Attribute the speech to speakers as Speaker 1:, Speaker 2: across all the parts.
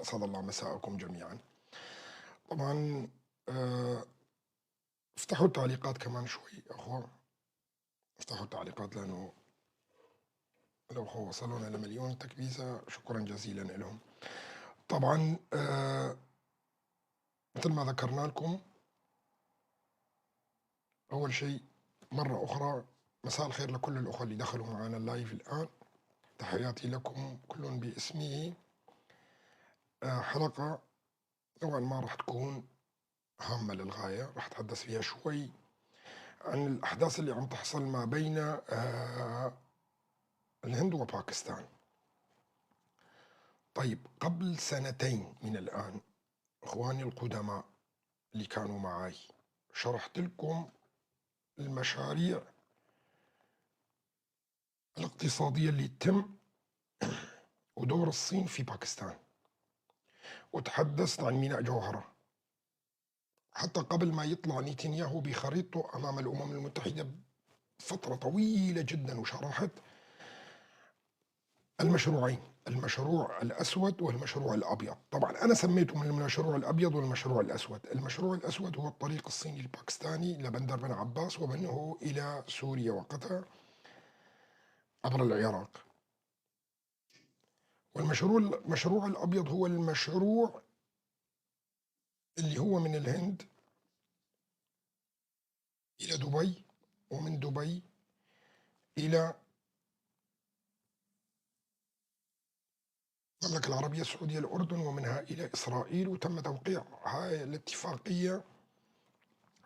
Speaker 1: أسعد الله مساءكم جميعا. طبعا آه، افتحوا التعليقات كمان شوي أخوة، افتحوا التعليقات لأنه الأخوة وصلونا لمليون تكبيسة، شكرا جزيلا لهم. طبعا مثل ما ذكرنا لكم، أول شيء مرة أخرى مساء الخير لكل الأخوة اللي دخلوا معنا اللايف الآن، تحياتي لكم كل باسمه. حلقة نوعا ما راح تكون هامة للغاية، راح أتحدث فيها شوي عن الأحداث اللي عم تحصل ما بين الهند وباكستان. طيب، قبل سنتين من الآن إخواني القدماء اللي كانوا معي شرحت لكم المشاريع الاقتصادية اللي تتم ودور الصين في باكستان، وتحدثت عن ميناء جوهرة حتى قبل ما يطلع نتنياهو بخريطته أمام الأمم المتحدة فترة طويلة جدا، وشرحت المشروعين، المشروع الأسود والمشروع الأبيض. طبعا أنا سميته من المشروع الأبيض والمشروع الأسود. المشروع الأسود هو الطريق الصيني الباكستاني لبندر بن عباس ومنه إلى سوريا وقتها عبر العراق. والمشروع الأبيض هو المشروع اللي هو من الهند إلى دبي، ومن دبي إلى المملكة العربية السعودية الأردن، ومنها إلى إسرائيل. وتم توقيع هاي الاتفاقية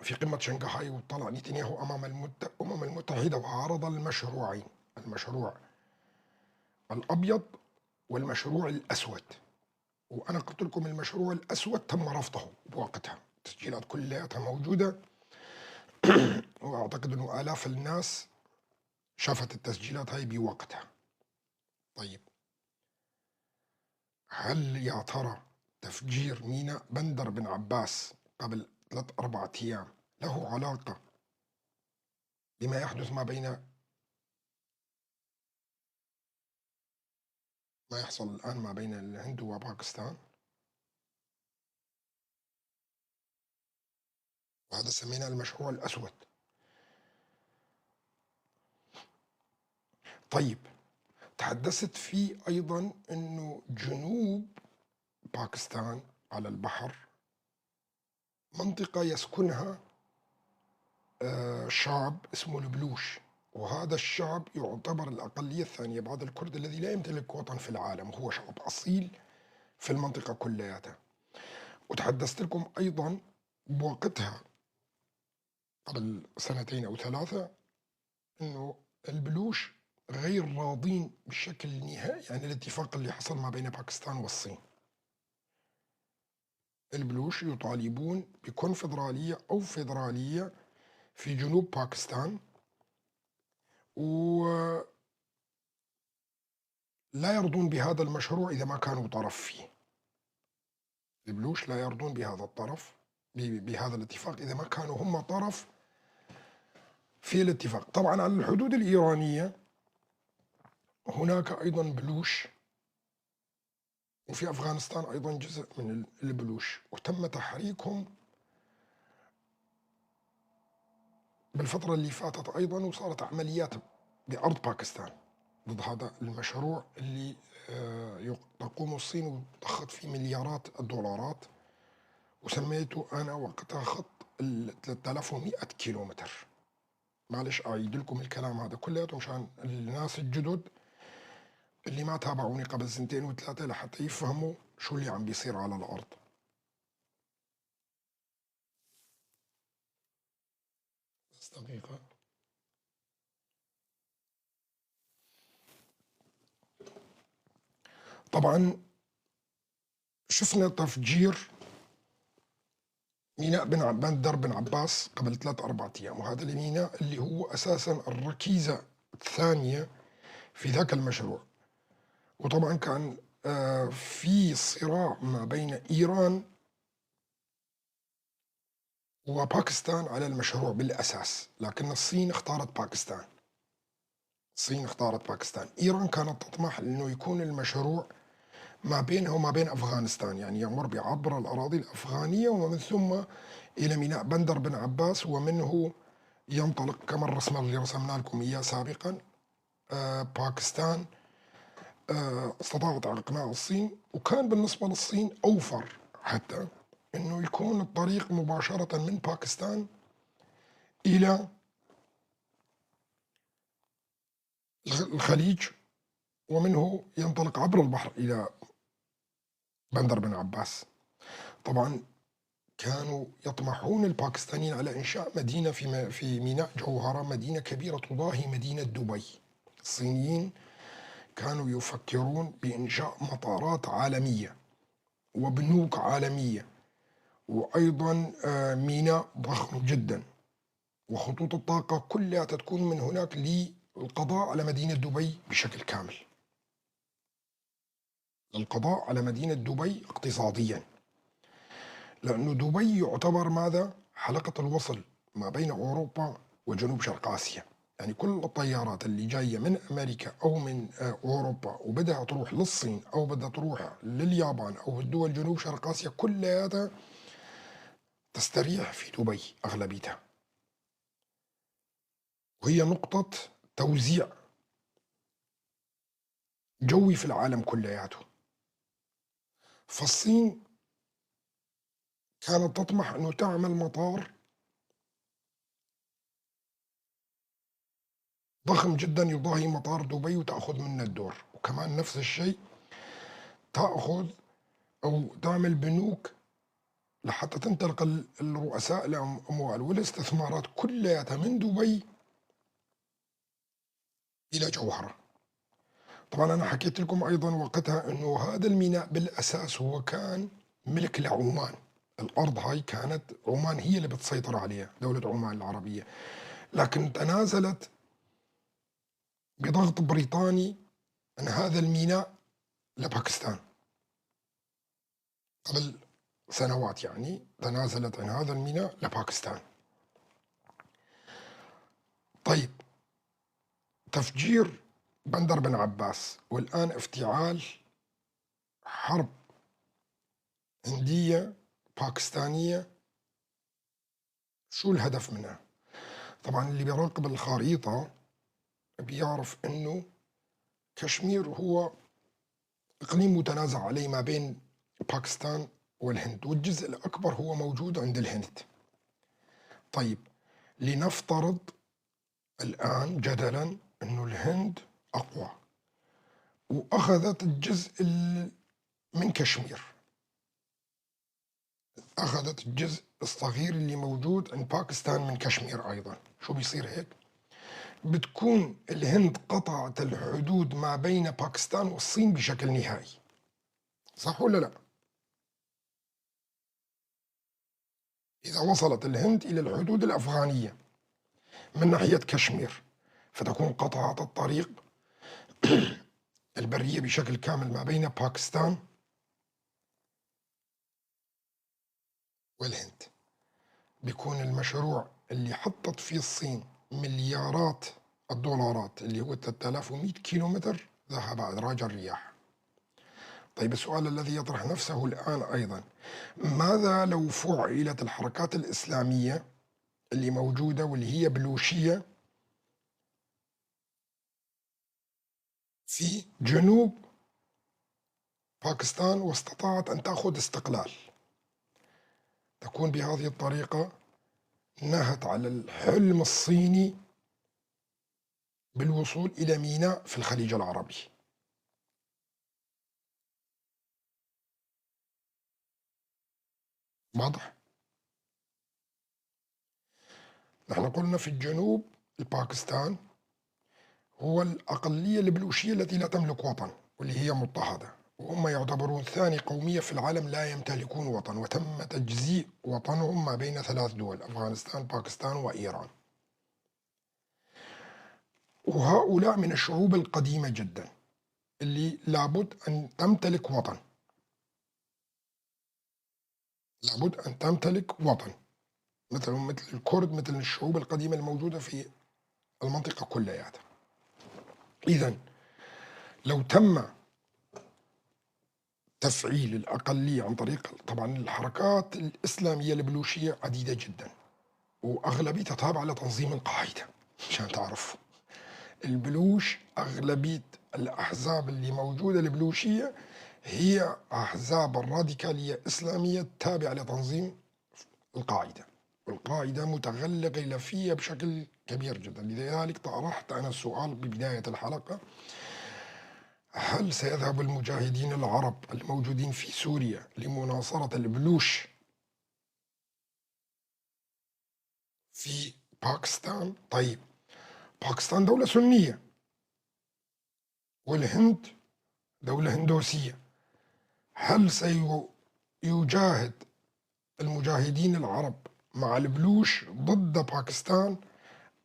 Speaker 1: في قمة شنغهاي، وطلع نتنياهو أمام الأمم المتحدة وعرض المشروعين، المشروع الأبيض والمشروع الأسود. وأنا قلت لكم المشروع الأسود تم رفضه بوقتها، التسجيلات كلها موجودة وأعتقد أنه آلاف الناس شافت التسجيلات هاي بوقتها. طيب، هل يا ترى تفجير ميناء بندر بن عباس قبل 3-4 أيام له علاقة بما يحدث ما يحصل الآن ما بين الهند وباكستان؟ وهذا سميناه المشروع الأسود. طيب، تحدثت فيه أيضا أنه جنوب باكستان على البحر منطقة يسكنها شعب اسمه البلوش، وهذا الشعب يعتبر الأقلية الثانية بعد الكرد الذي لا يمتلك وطن في العالم، وهو شعب أصيل في المنطقة كلياتها. وتحدثت لكم أيضا بوقتها قبل 2 أو 3 أنه البلوش غير راضين بشكل نهائي عن الاتفاق اللي حصل ما بين باكستان والصين. البلوش يطالبون بكونفدرالية أو فيدرالية في جنوب باكستان، ولا يرضون بهذا المشروع إذا ما كانوا طرف فيه. البلوش لا يرضون بهذا الطرف، بهذا الاتفاق، إذا ما كانوا هم طرف في الاتفاق. طبعا على الحدود الإيرانية هناك أيضا بلوش، وفي أفغانستان أيضا جزء من البلوش، وتم تحريكهم بالفترة اللي فاتت أيضا، وصارت عمليات بأرض باكستان ضد هذا المشروع اللي تقوم الصين وضخت فيه مليارات الدولارات، وسميته أنا وقتها خط 3100 كيلومتر. معلش أعيد لكم الكلام هذا كلياته مشان الناس الجدد اللي ما تابعوني قبل 2 و3 لحتى يفهموا شو اللي عم بيصير على الأرض. بس دقيقة. طبعا شفنا تفجير ميناء بندر بن عباس قبل 3-4 أيام، وهذا الميناء اللي هو أساسا الركيزة الثانية في ذاك المشروع. وطبعا كان في صراع ما بين إيران وباكستان على المشروع بالأساس، لكن الصين اختارت باكستان. الصين اختارت باكستان. إيران كانت تطمح أنه يكون المشروع ما بينها وما بين أفغانستان، يعني يمر بعبر الأراضي الأفغانية ومن ثم إلى ميناء بندر بن عباس، ومنه ينطلق كما الرسم اللي رسمنا لكم إياه سابقا. باكستان استطاعت إقناع الصين، وكان بالنسبة للصين أوفر حتى أنه يكون الطريق مباشرة من باكستان إلى الخليج، ومنه ينطلق عبر البحر إلى بندر بن عباس. طبعا كانوا يطمحون الباكستانيين على إنشاء مدينة في ميناء جوهرة، مدينة كبيرة تضاهي مدينة دبي. الصينيين كانوا يفكرون بإنشاء مطارات عالمية وبنوك عالمية، وأيضا ميناء ضخم جدا، وخطوط الطاقة كلها تكون من هناك للقضاء على مدينة دبي بشكل كامل، للقضاء على مدينة دبي اقتصاديا، لأنه دبي يعتبر ماذا؟ حلقة الوصل ما بين أوروبا وجنوب شرق آسيا. يعني كل الطيارات اللي جاية من أمريكا أو من أوروبا وبدها تروح للصين أو بدها تروح لليابان أو الدول جنوب شرق آسيا كلها تستريح في دبي أغلبيتها، وهي نقطة توزيع جوي في العالم كلياته. فالصين كانت تطمح أنه تعمل مطار ضخم جدا يضاهي مطار دبي وتأخذ منه الدور، وكمان نفس الشيء تأخذ أو تعمل بنوك لحتى تنطلق الرؤساء الأموال والاستثمارات كلها من دبي إلى جوهرة. طبعا أنا حكيت لكم أيضا وقتها أنه هذا الميناء بالأساس هو كان ملك لعمان. الأرض هاي كانت عمان هي اللي بتسيطر عليها، دولة عمان العربية، لكن تنازلت بضغط بريطاني عن هذا الميناء لباكستان قبل سنوات، يعني تنازلت عن هذا الميناء لباكستان. طيب، تفجير بندر بن عباس والآن افتعال حرب هندية باكستانية، شو الهدف منها؟ طبعا اللي بيراقب الخريطة بيعرف انه كشمير هو اقليم متنازع عليه ما بين باكستان والهند، والجزء الاكبر هو موجود عند الهند. طيب، لنفترض الان جدلا انه الهند اقوى واخذت الجزء من كشمير، اخذت الجزء الصغير اللي موجود عند باكستان من كشمير ايضا، شو بيصير هيك؟ بتكون الهند قطعت الحدود ما بين باكستان والصين بشكل نهائي، صح ولا لا؟ إذا وصلت الهند إلى الحدود الأفغانية من ناحية كشمير، فتكون قطعت الطريق البرية بشكل كامل ما بين باكستان والهند. بيكون المشروع اللي حطت فيه الصين مليارات الدولارات اللي هو 3100 كيلومتر ذهب أدراج الرياح. طيب، السؤال الذي يطرح نفسه الآن أيضا، ماذا لو فعلت الحركات الإسلامية اللي موجودة واللي هي بلوشية في جنوب باكستان واستطاعت أن تأخذ استقلال؟ تكون بهذه الطريقة نهت على الحلم الصيني بالوصول إلى ميناء في الخليج العربي. واضح؟ نحن قلنا في الجنوب الباكستان هو الأقلية البلوشية التي لا تملك وطن، واللي هي مضطهدة، وهم يعتبرون ثاني قومية في العالم لا يمتلكون وطن، وتم تجزيء وطنهم ما بين 3 دول: أفغانستان، باكستان، وإيران. وهؤلاء من الشعوب القديمة جدا اللي لابد أن تمتلك وطن، لابد أن تمتلك وطن، مثل الكرد، مثل الشعوب القديمة الموجودة في المنطقة كلها. إذا لو تم تفعيل الأقلية عن طريق طبعًا الحركات الإسلامية البلوشية عديدة جدًا، وأغلبيتها تابعة لتنظيم القاعدة عشان تعرفوا. البلوش أغلبية الأحزاب اللي موجودة البلوشية هي أحزاب الراديكالية الإسلامية التابعة لتنظيم القاعدة، والقاعدة متغلغلة فيها بشكل كبير جدا. لذلك طرحت أنا السؤال ببداية الحلقة: هل سيذهب المجاهدين العرب الموجودين في سوريا لمناصرة البلوش في باكستان؟ طيب، باكستان دولة سنية والهند دولة هندوسية، هل سيجاهد المجاهدين العرب مع البلوش ضد باكستان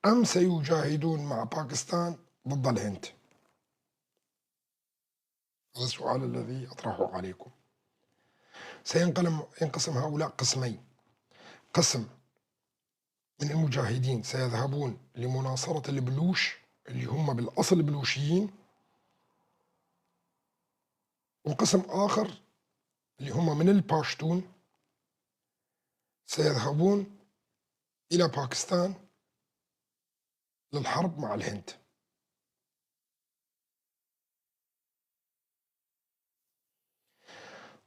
Speaker 1: أم سيجاهدون مع باكستان ضد الهند؟ هذا السؤال الذي أطرحه عليكم. ينقسم هؤلاء قسمين: قسم من المجاهدين سيذهبون لمناصرة البلوش اللي هم بالأصل بلوشيين، وقسم آخر اللي هم من الباشتون سيذهبون إلى باكستان للحرب مع الهند.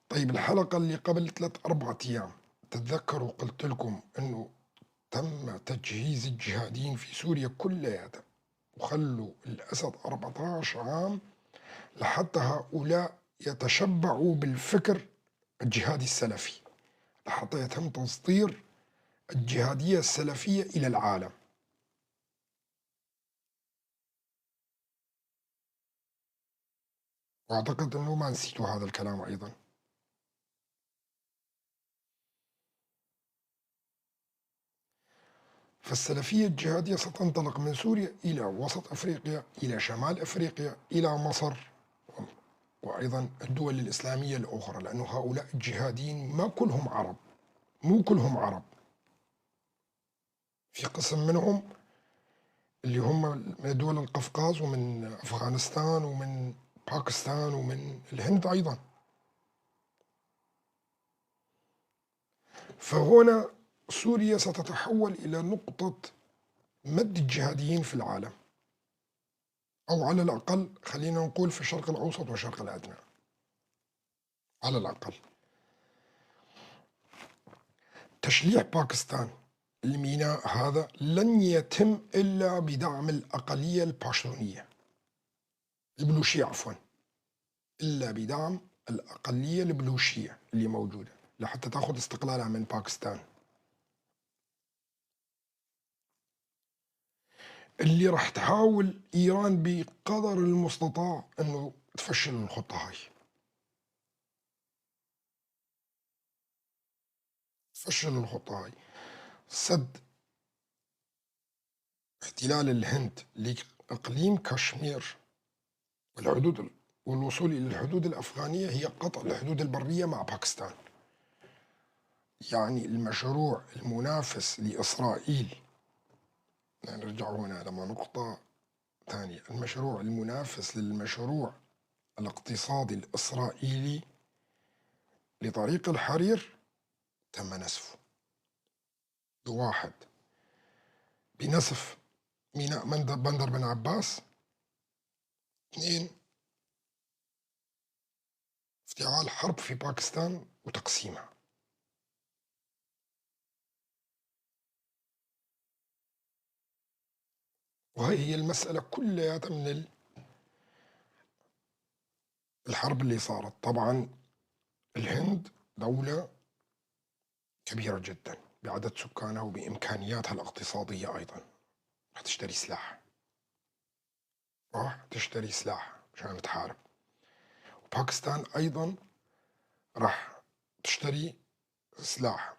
Speaker 1: طيب، الحلقة اللي قبل 3-4 أيام تتذكروا قلت لكم أنه تم تجهيز الجهاديين في سوريا كلياتها، وخلوا الأسد 14 عام لحتى هؤلاء يتشبعوا بالفكر الجهادي السلفي، لحتى يتم تصدير الجهادية السلفية إلى العالم. وأعتقد أنه ما نسيتوا هذا الكلام أيضا. فالسلفية الجهادية ستنطلق من سوريا إلى وسط أفريقيا، إلى شمال أفريقيا، إلى مصر، وأيضا الدول الإسلامية الأخرى، لأن هؤلاء الجهاديين ما كلهم عرب، مو كلهم عرب. في قسم منهم اللي هم من دول القفقاز ومن أفغانستان ومن باكستان ومن الهند أيضا. فهنا سوريا ستتحول إلى نقطة مد الجهاديين في العالم، أو على الأقل خلينا نقول في الشرق الأوسط والشرق الأدنى على الأقل. تشليح باكستان الميناء هذا لن يتم إلا بدعم الأقلية الباشتونية البلوشية، عفوا، إلا بدعم الأقلية البلوشية اللي موجودة لحتى تأخذ استقلالها من باكستان. اللي راح تحاول إيران بقدر المستطاع أنه تفشل الخطة هاي، تفشل الخطة هاي. سد احتلال الهند لإقليم كشمير والحدود والوصول إلى الحدود الأفغانية هي قطع الحدود البرية مع باكستان. يعني المشروع المنافس لإسرائيل، نرجع هنا لما نقطة ثانية، المشروع المنافس للمشروع الاقتصادي الإسرائيلي لطريق الحرير تم نسفه. واحد، بنسف ميناء بندر بن عباس. 2، افتعال حرب في باكستان وتقسيمها. وهي هي المسألة كلها من الحرب اللي صارت. طبعا الهند دولة كبيرة جدا بعدد سكانها وبإمكانياتها الاقتصادية، أيضا راح تشتري سلاح، راح تشتري سلاح عشان تحارب. وباكستان أيضا راح تشتري سلاح،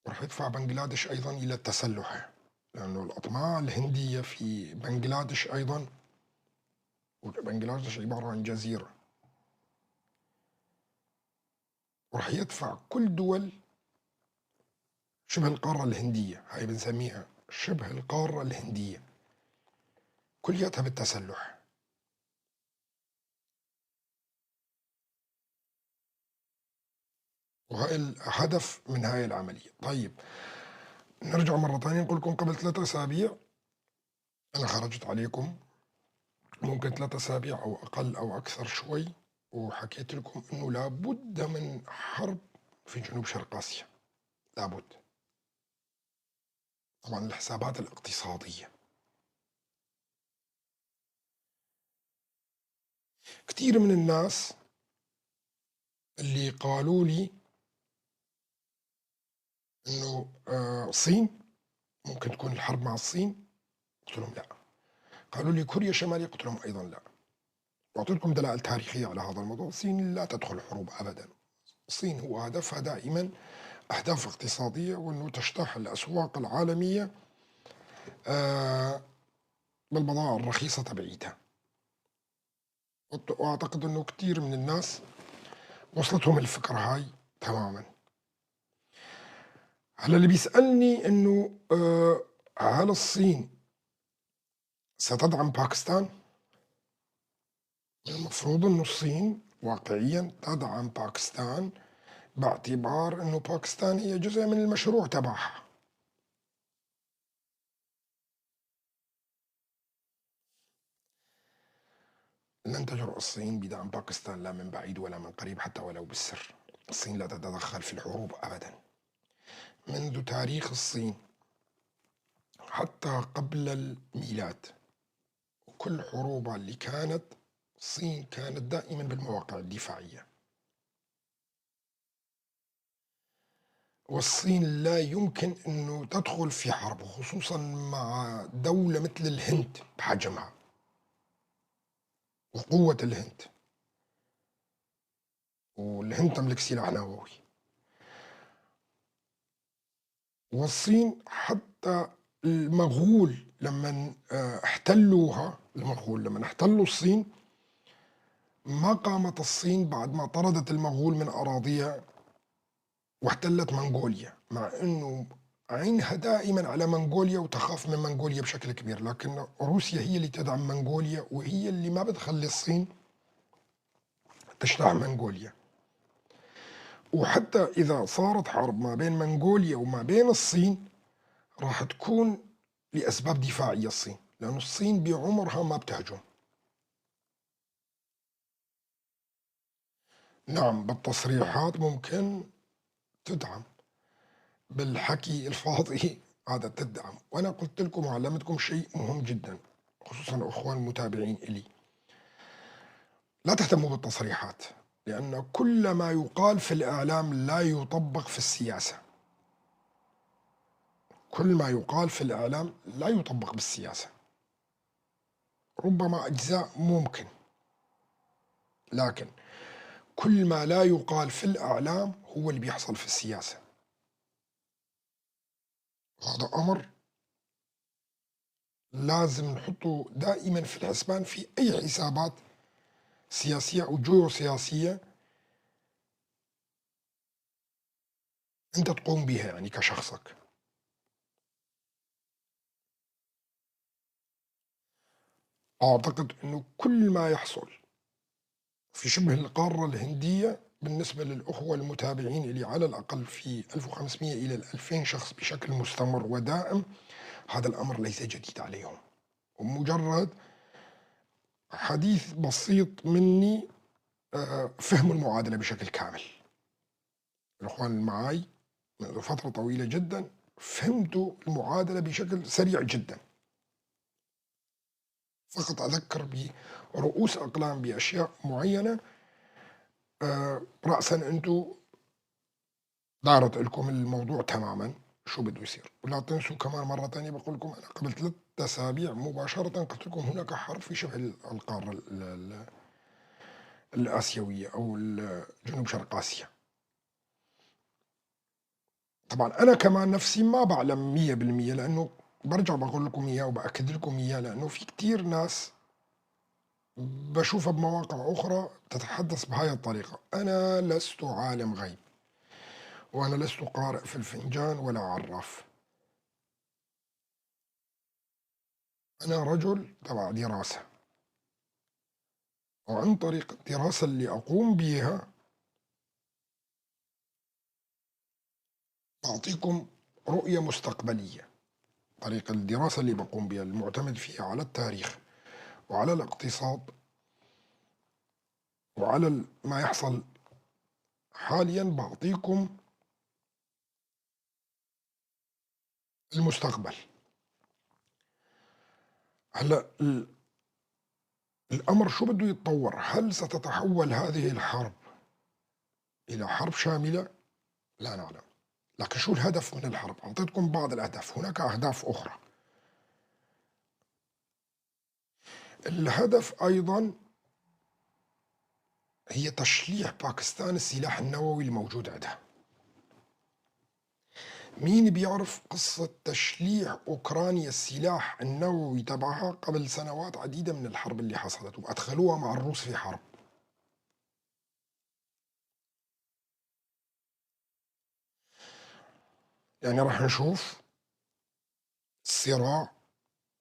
Speaker 1: وراح يدفع بنغلاديش أيضا إلى التسلح، لأنه الأطماع الهندية في بنغلاديش أيضا، وبنغلاديش عبارة عن جزيرة، وراح يدفع كل دول شبه القارة الهندية، هاي بنسميها شبه القارة الهندية، كلياتها بالتسلح. وهاي الهدف من هاي العملية. طيب، نرجع مرة تانية نقول لكم قبل 3 أسابيع أنا خرجت عليكم، ممكن 3 أسابيع أو أقل أو أكثر شوي، وحكيت لكم إنه لابد من حرب في جنوب شرق آسيا، لابد. طبعًا الحسابات الاقتصادية. كتير من الناس اللي قالوا لي إنه الصين ممكن تكون الحرب مع الصين، قُلت لهم لأ. قالوا لي كوريا الشمالية، قُلت لهم أيضًا لأ. وأعطيت لكم دلائل تاريخية على هذا الموضوع. الصين لا تدخل حروب أبدًا. الصين هو هدفها دائمًا أهداف اقتصادية، وإنه تجتاح الأسواق العالمية آآ بالبضائع الرخيصة تبعيتها. وأعتقد إنه كتير من الناس وصلتهم الفكرة هاي تمامًا. هلأ اللي بيسألني إنه هل الصين ستدعم باكستان؟ المفروض إنه الصين واقعيًا تدعم باكستان، باعتبار إنه باكستان هي جزء من المشروع تبعها. لن تجرؤ الصين بدعم باكستان لا من بعيد ولا من قريب، حتى ولو بالسر. الصين لا تتدخل في الحروب أبدًا. منذ تاريخ الصين حتى قبل الميلاد، وكل حروبها اللي كانت، الصين كانت دائمًا بالمواقع الدفاعية. والصين لا يمكن إنه تدخل في حرب، خصوصًا مع دولة مثل الهند بحجمها وقوة الهند، والهند تملك سلاح نووي. والصين حتى المغول لمن احتلوها، المغول لمن احتلوا الصين، ما قامت الصين بعد ما طردت المغول من أراضيها واحتلت منغوليا، مع انه عينها دائما على منغوليا وتخاف من منغوليا بشكل كبير، لكن روسيا هي اللي تدعم منغوليا، وهي اللي ما بتخلي الصين تجتاح منغوليا. وحتى إذا صارت حرب ما بين منغوليا وما بين الصين، راح تكون لأسباب دفاعية الصين، لأن الصين بعمرها ما بتهجم. نعم، بالتصريحات ممكن تدعم، بالحكي الفاضي هذا تدعم. وأنا قلت لكم وعلمتكم شيء مهم جدا، خصوصا الأخوان المتابعين إلي: لا تهتموا بالتصريحات، لأن كل ما يقال في الإعلام لا يطبق في السياسة. كل ما يقال في الإعلام لا يطبق بالسياسة. ربما أجزاء ممكن، لكن كل ما لا يقال في الإعلام هو اللي بيحصل في السياسة. هذا أمر لازم نحطه دائما في الحسبان في أي حسابات سياسية أو جيوسياسية أنت تقوم بها، يعني كشخصك. أعتقد أنه كل ما يحصل في شبه القارة الهندية بالنسبة للأخوة المتابعين اللي على الأقل في 1500 إلى 2000 شخص بشكل مستمر ودائم، هذا الأمر ليس جديد عليهم، ومجرد حديث بسيط مني فهم المعادلة بشكل كامل. الأخوان اللي معاي منذ فترة طويلة جدا فهمتوا المعادلة بشكل سريع جدا. فقط أذكر برؤوس أقلام بأشياء معينة، رأسا أنتوا دارت لكم الموضوع تماما شو بده يصير. ولا تنسوا كمان مرة تانية بقول لكم، أنا قبل 3 أسابيع مباشرة قلت لكم هناك حرب في شبه القارة الآسيوية أو جنوب شرق آسيا. طبعا أنا كمان نفسي ما بعلم 100%، لأنه برجع بقول لكم إياه وبأكد لكم إياه، لأنه في كتير ناس بشوفها بمواقع أخرى تتحدث بهاي الطريقة. أنا لست عالم غيب، وأنا لست قارئ في الفنجان ولا عراف. أنا رجل تبع دراسة، وعن طريق الدراسة اللي أقوم بها أعطيكم رؤية مستقبلية. طريقة الدراسة اللي بقوم بها المعتمد فيها على التاريخ وعلى الاقتصاد وعلى ما يحصل حاليا، بعطيكم المستقبل. هلا الأمر شو بده يتطور؟ هل ستتحول هذه الحرب إلى حرب شاملة؟ لا نعلم. لكن شو الهدف من الحرب؟ أعطيتكم بعض الأهداف، هناك أهداف أخرى. الهدف أيضا هي تشليح باكستان السلاح النووي الموجود عندها. مين بيعرف قصة تشليح أوكرانيا السلاح النووي تبعها قبل سنوات عديدة من الحرب اللي حصلت، وأدخلوها مع الروس في حرب. يعني راح نشوف صراع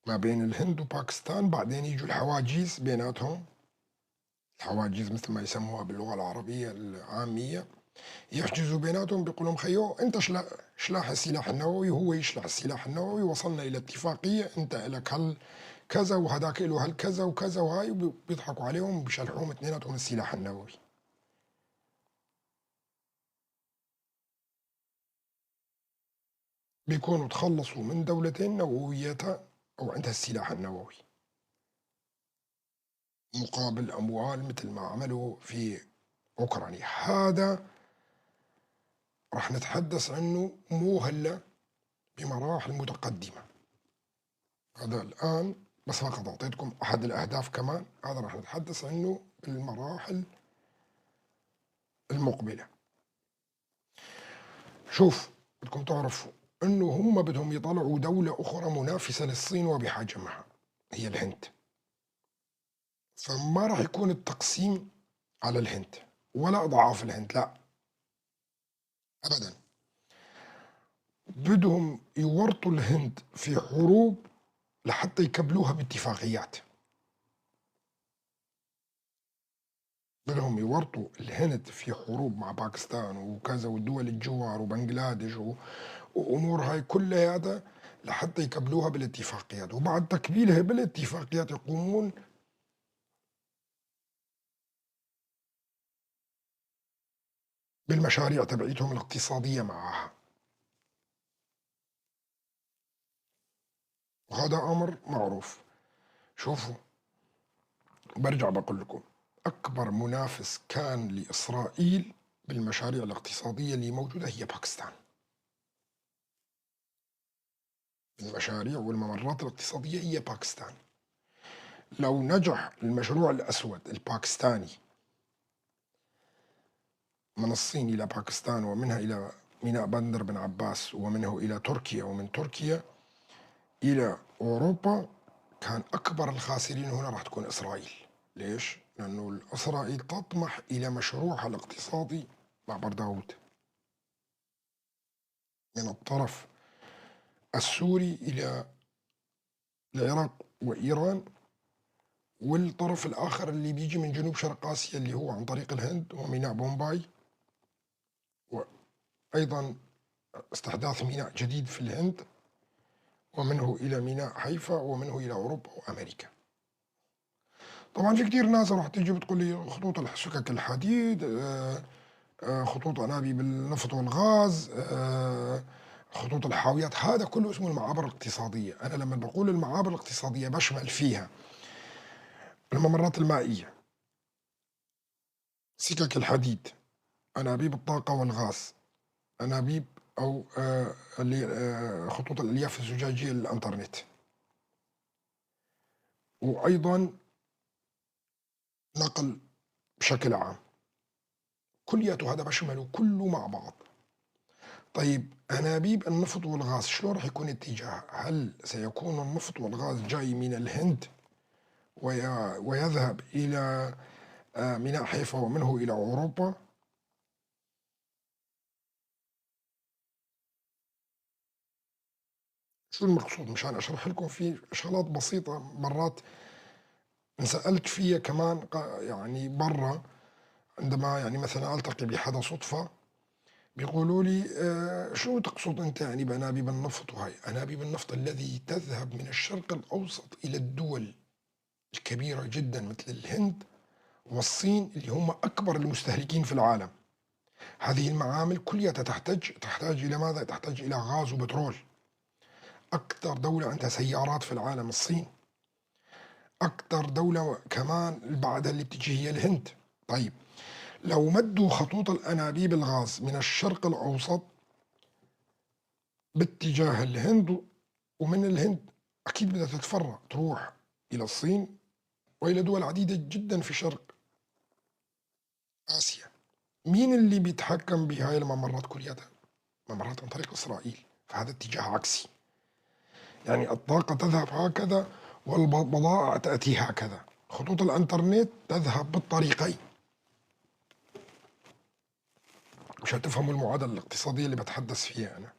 Speaker 1: ما بين الهند وباكستان، بعدين يجوا الحواجز بيناتهم، الحواجز مثل ما يسموها باللغة العربية العامية، يحجزوا بيناتهم، بيقول لهم خيو انت شلاح السلاح النووي وهو يشلح السلاح النووي، وصلنا الى اتفاقيه، انت لك هل كذا وهذاك له هل كذا وكذا، وهاي بيضحكوا عليهم وبيشلحوهم اثنيناتهم السلاح النووي. بيكونوا تخلصوا من دولتين نوويتها او عندها السلاح النووي مقابل اموال، مثل ما عملوا في اوكرانيا. هذا راح نتحدث عنه مو هلا، بمراحل متقدمه. هذا الآن بس فقط أعطيتكم أحد الأهداف، كمان هذا راح نتحدث عنه بالمراحل المقبلة. شوف، بدكم تعرفوا إنه هم بدهم يطلعوا دولة أخرى منافسة للصين وبحجمها، هي الهند. فما راح يكون التقسيم على الهند ولا أضعاف الهند، لا أبدا. بدهم يورطوا الهند في حروب لحتى يكبلوها باتفاقيات. بدهم يورطوا الهند في حروب مع باكستان وكذا والدول الجوار وبنغلاديش وامور هاي كلها هذا لحتى يكبلوها بالاتفاقيات، وبعد تكبيلها بالاتفاقيات يقومون بالمشاريع تبعيتهم الاقتصادية معها. وهذا أمر معروف. شوفوا، برجع بقول لكم، أكبر منافس كان لإسرائيل بالمشاريع الاقتصادية اللي موجودة هي باكستان. المشاريع والممرات الاقتصادية هي باكستان. لو نجح المشروع الأسود الباكستاني من الصين إلى باكستان، ومنها إلى ميناء بندر بن عباس، ومنه إلى تركيا، ومن تركيا إلى أوروبا، كان أكبر الخاسرين هنا راح تكون إسرائيل. ليش؟ لأنه إسرائيل تطمح إلى مشروعها الاقتصادي مع داوود من الطرف السوري إلى العراق وإيران، والطرف الآخر اللي بيجي من جنوب شرق آسيا اللي هو عن طريق الهند وميناء بومباي، وأيضا استحداث ميناء جديد في الهند، ومنه إلى ميناء حيفا، ومنه إلى أوروبا وأمريكا. طبعا في كتير ناس راح تيجي بتقول لي خطوط سكك الحديد، خطوط أنابيب النفط والغاز، خطوط الحاويات، هذا كله اسمه المعابر الاقتصادية. أنا لما بقول المعابر الاقتصادية بشمل فيها الممرات المائية، سكك الحديد، أنابيب الطاقة والغاز، أنابيب أو خطوط الألياف الزجاجية للإنترنت، وأيضا نقل بشكل عام. كلياته هذا بشمله كله مع بعض. طيب أنابيب النفط والغاز شلون راح يكون اتجاهها؟ هل سيكون النفط والغاز جاي من الهند ويذهب إلى ميناء حيفا ومنه إلى أوروبا؟ شو المقصود؟ مشان أشرح لكم في شغلات بسيطة مرات انسألت فيها كمان، يعني برا، عندما يعني مثلا ألتقي بحدا صدفة بيقولوا لي شو تقصد أنت يعني بأنابيب النفط وهاي؟ أنابيب النفط الذي تذهب من الشرق الأوسط إلى الدول الكبيرة جدا مثل الهند والصين اللي هم أكبر المستهلكين في العالم. هذه المعامل كلها تحتاج إلى ماذا؟ تحتاج إلى غاز وبترول. أكثر دولة عندها سيارات في العالم الصين. أكثر دولة كمان بعدها اللي بتجي هي الهند. طيب، لو مدوا خطوط الأنابيب الغاز من الشرق الأوسط باتجاه الهند، ومن الهند أكيد بدها تتفرع تروح إلى الصين وإلى دول عديدة جدا في شرق آسيا. مين اللي بيتحكم بهاي الممرات كلياتها؟ ممرات عن طريق إسرائيل. فهذا اتجاه عكسي، يعني الطاقة تذهب هكذا والبضائع تأتي هكذا. خطوط الانترنت تذهب بالطريقين. مشان تفهموا المعادلة الاقتصادية اللي بتحدث فيها أنا.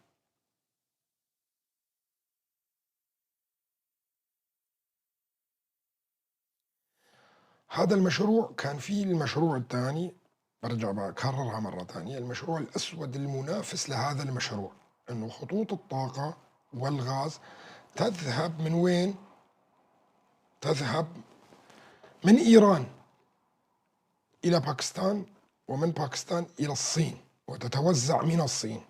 Speaker 1: هذا المشروع كان فيه المشروع الثاني، برجع بكررها مرة ثانية، المشروع الأسود المنافس لهذا المشروع، أنه خطوط الطاقة والغاز تذهب من وين؟ تذهب من إيران إلى باكستان، ومن باكستان إلى الصين، وتتوزع من الصين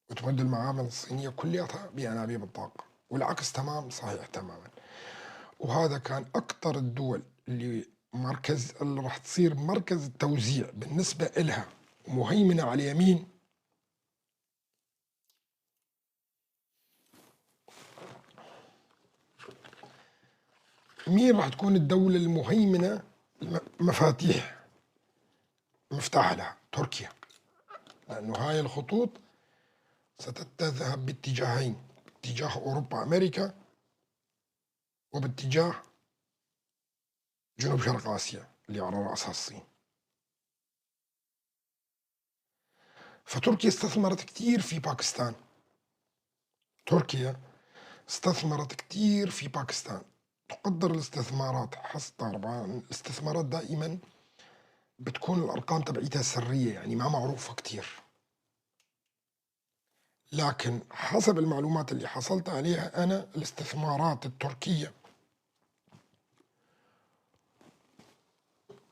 Speaker 1: وتمد المعامل الصينية كلها بأنابيب الطاقة، والعكس تمام صحيح تماما. وهذا كان أكثر الدول اللي راح تصير مركز التوزيع بالنسبة إلها مهيمنة على اليمين. مين راح تكون الدولة المهيمنة مفتاح لها؟ تركيا، لأنه هاي الخطوط ستذهب باتجاهين، باتجاه أوروبا أمريكا، وباتجاه جنوب شرق آسيا اللي على رأسها الصين. فتركيا استثمرت كثير في باكستان. تركيا استثمرت كثير في باكستان. تقدر الاستثمارات، طبعا الاستثمارات دائما بتكون الأرقام تبعيتها سرية، يعني ما معروفة كثير، لكن حسب المعلومات اللي حصلت عليها أنا الاستثمارات التركية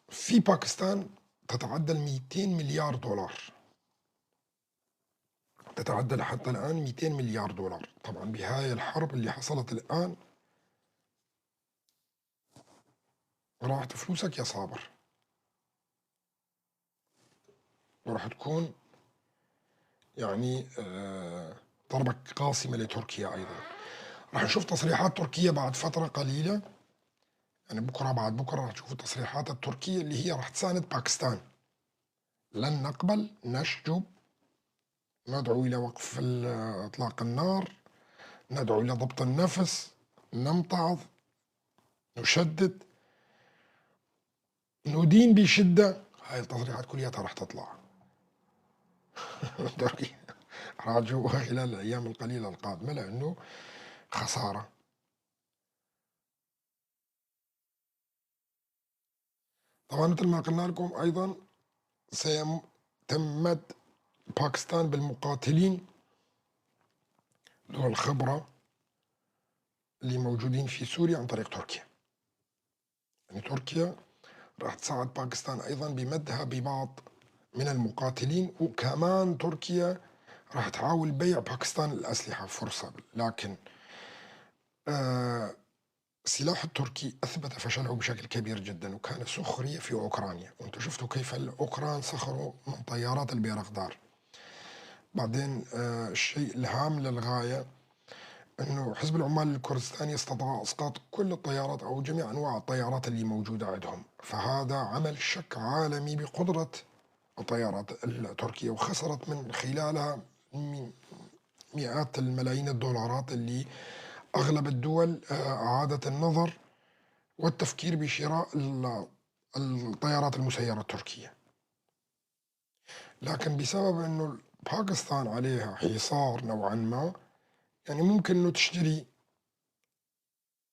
Speaker 1: في باكستان تتعدى 200 مليار دولار. تتعدى حتى الآن 200 مليار دولار. طبعا بهاي الحرب اللي حصلت الآن راحت فلوسك يا صابر، وراح تكون يعني ضربة قاسمة لتركيا أيضا. راح نشوف تصريحات تركيا بعد فترة قليلة، يعني بكرة بعد بكرة راح تشوفوا التصريحات التركية اللي هي راح تساند باكستان. لن نقبل، نشجب، ندعو إلى وقف إطلاق النار، ندعو إلى ضبط النفس، نمتعض، نشدد، ندين بشدة. هاي التصريحات كلها راح تطلع. تركيا راح تشوفها خلال الأيام القليلة القادمة، لأنه خسارة. طبعا مثل ما قلنا لكم أيضا تمت باكستان بالمقاتلين ذو الخبرة اللي موجودين في سوريا عن طريق تركيا. يعني تركيا راح تساعد باكستان أيضا بمدها ببعض من المقاتلين، وكمان تركيا راح تحاول بيع باكستان الأسلحة فرصة. لكن السلاح التركي أثبت فشله بشكل كبير جدا، وكان سخرية في أوكرانيا، وانتم شفتوا كيف الأوكران سخروا من طيارات البيرقدار. بعدين الشيء الهام للغاية أنه حزب العمال الكردستاني استطاع إسقاط كل الطيارات أو جميع أنواع الطيارات اللي موجودة عندهم. فهذا عمل شك عالمي بقدرة الطيارات التركية، وخسرت من خلالها مئات الملايين الدولارات اللي أغلب الدول أعادت النظر والتفكير بشراء الطيارات المسيرة التركية. لكن بسبب أنه باكستان عليها حصار نوعا ما، يعني ممكن أنه تشتري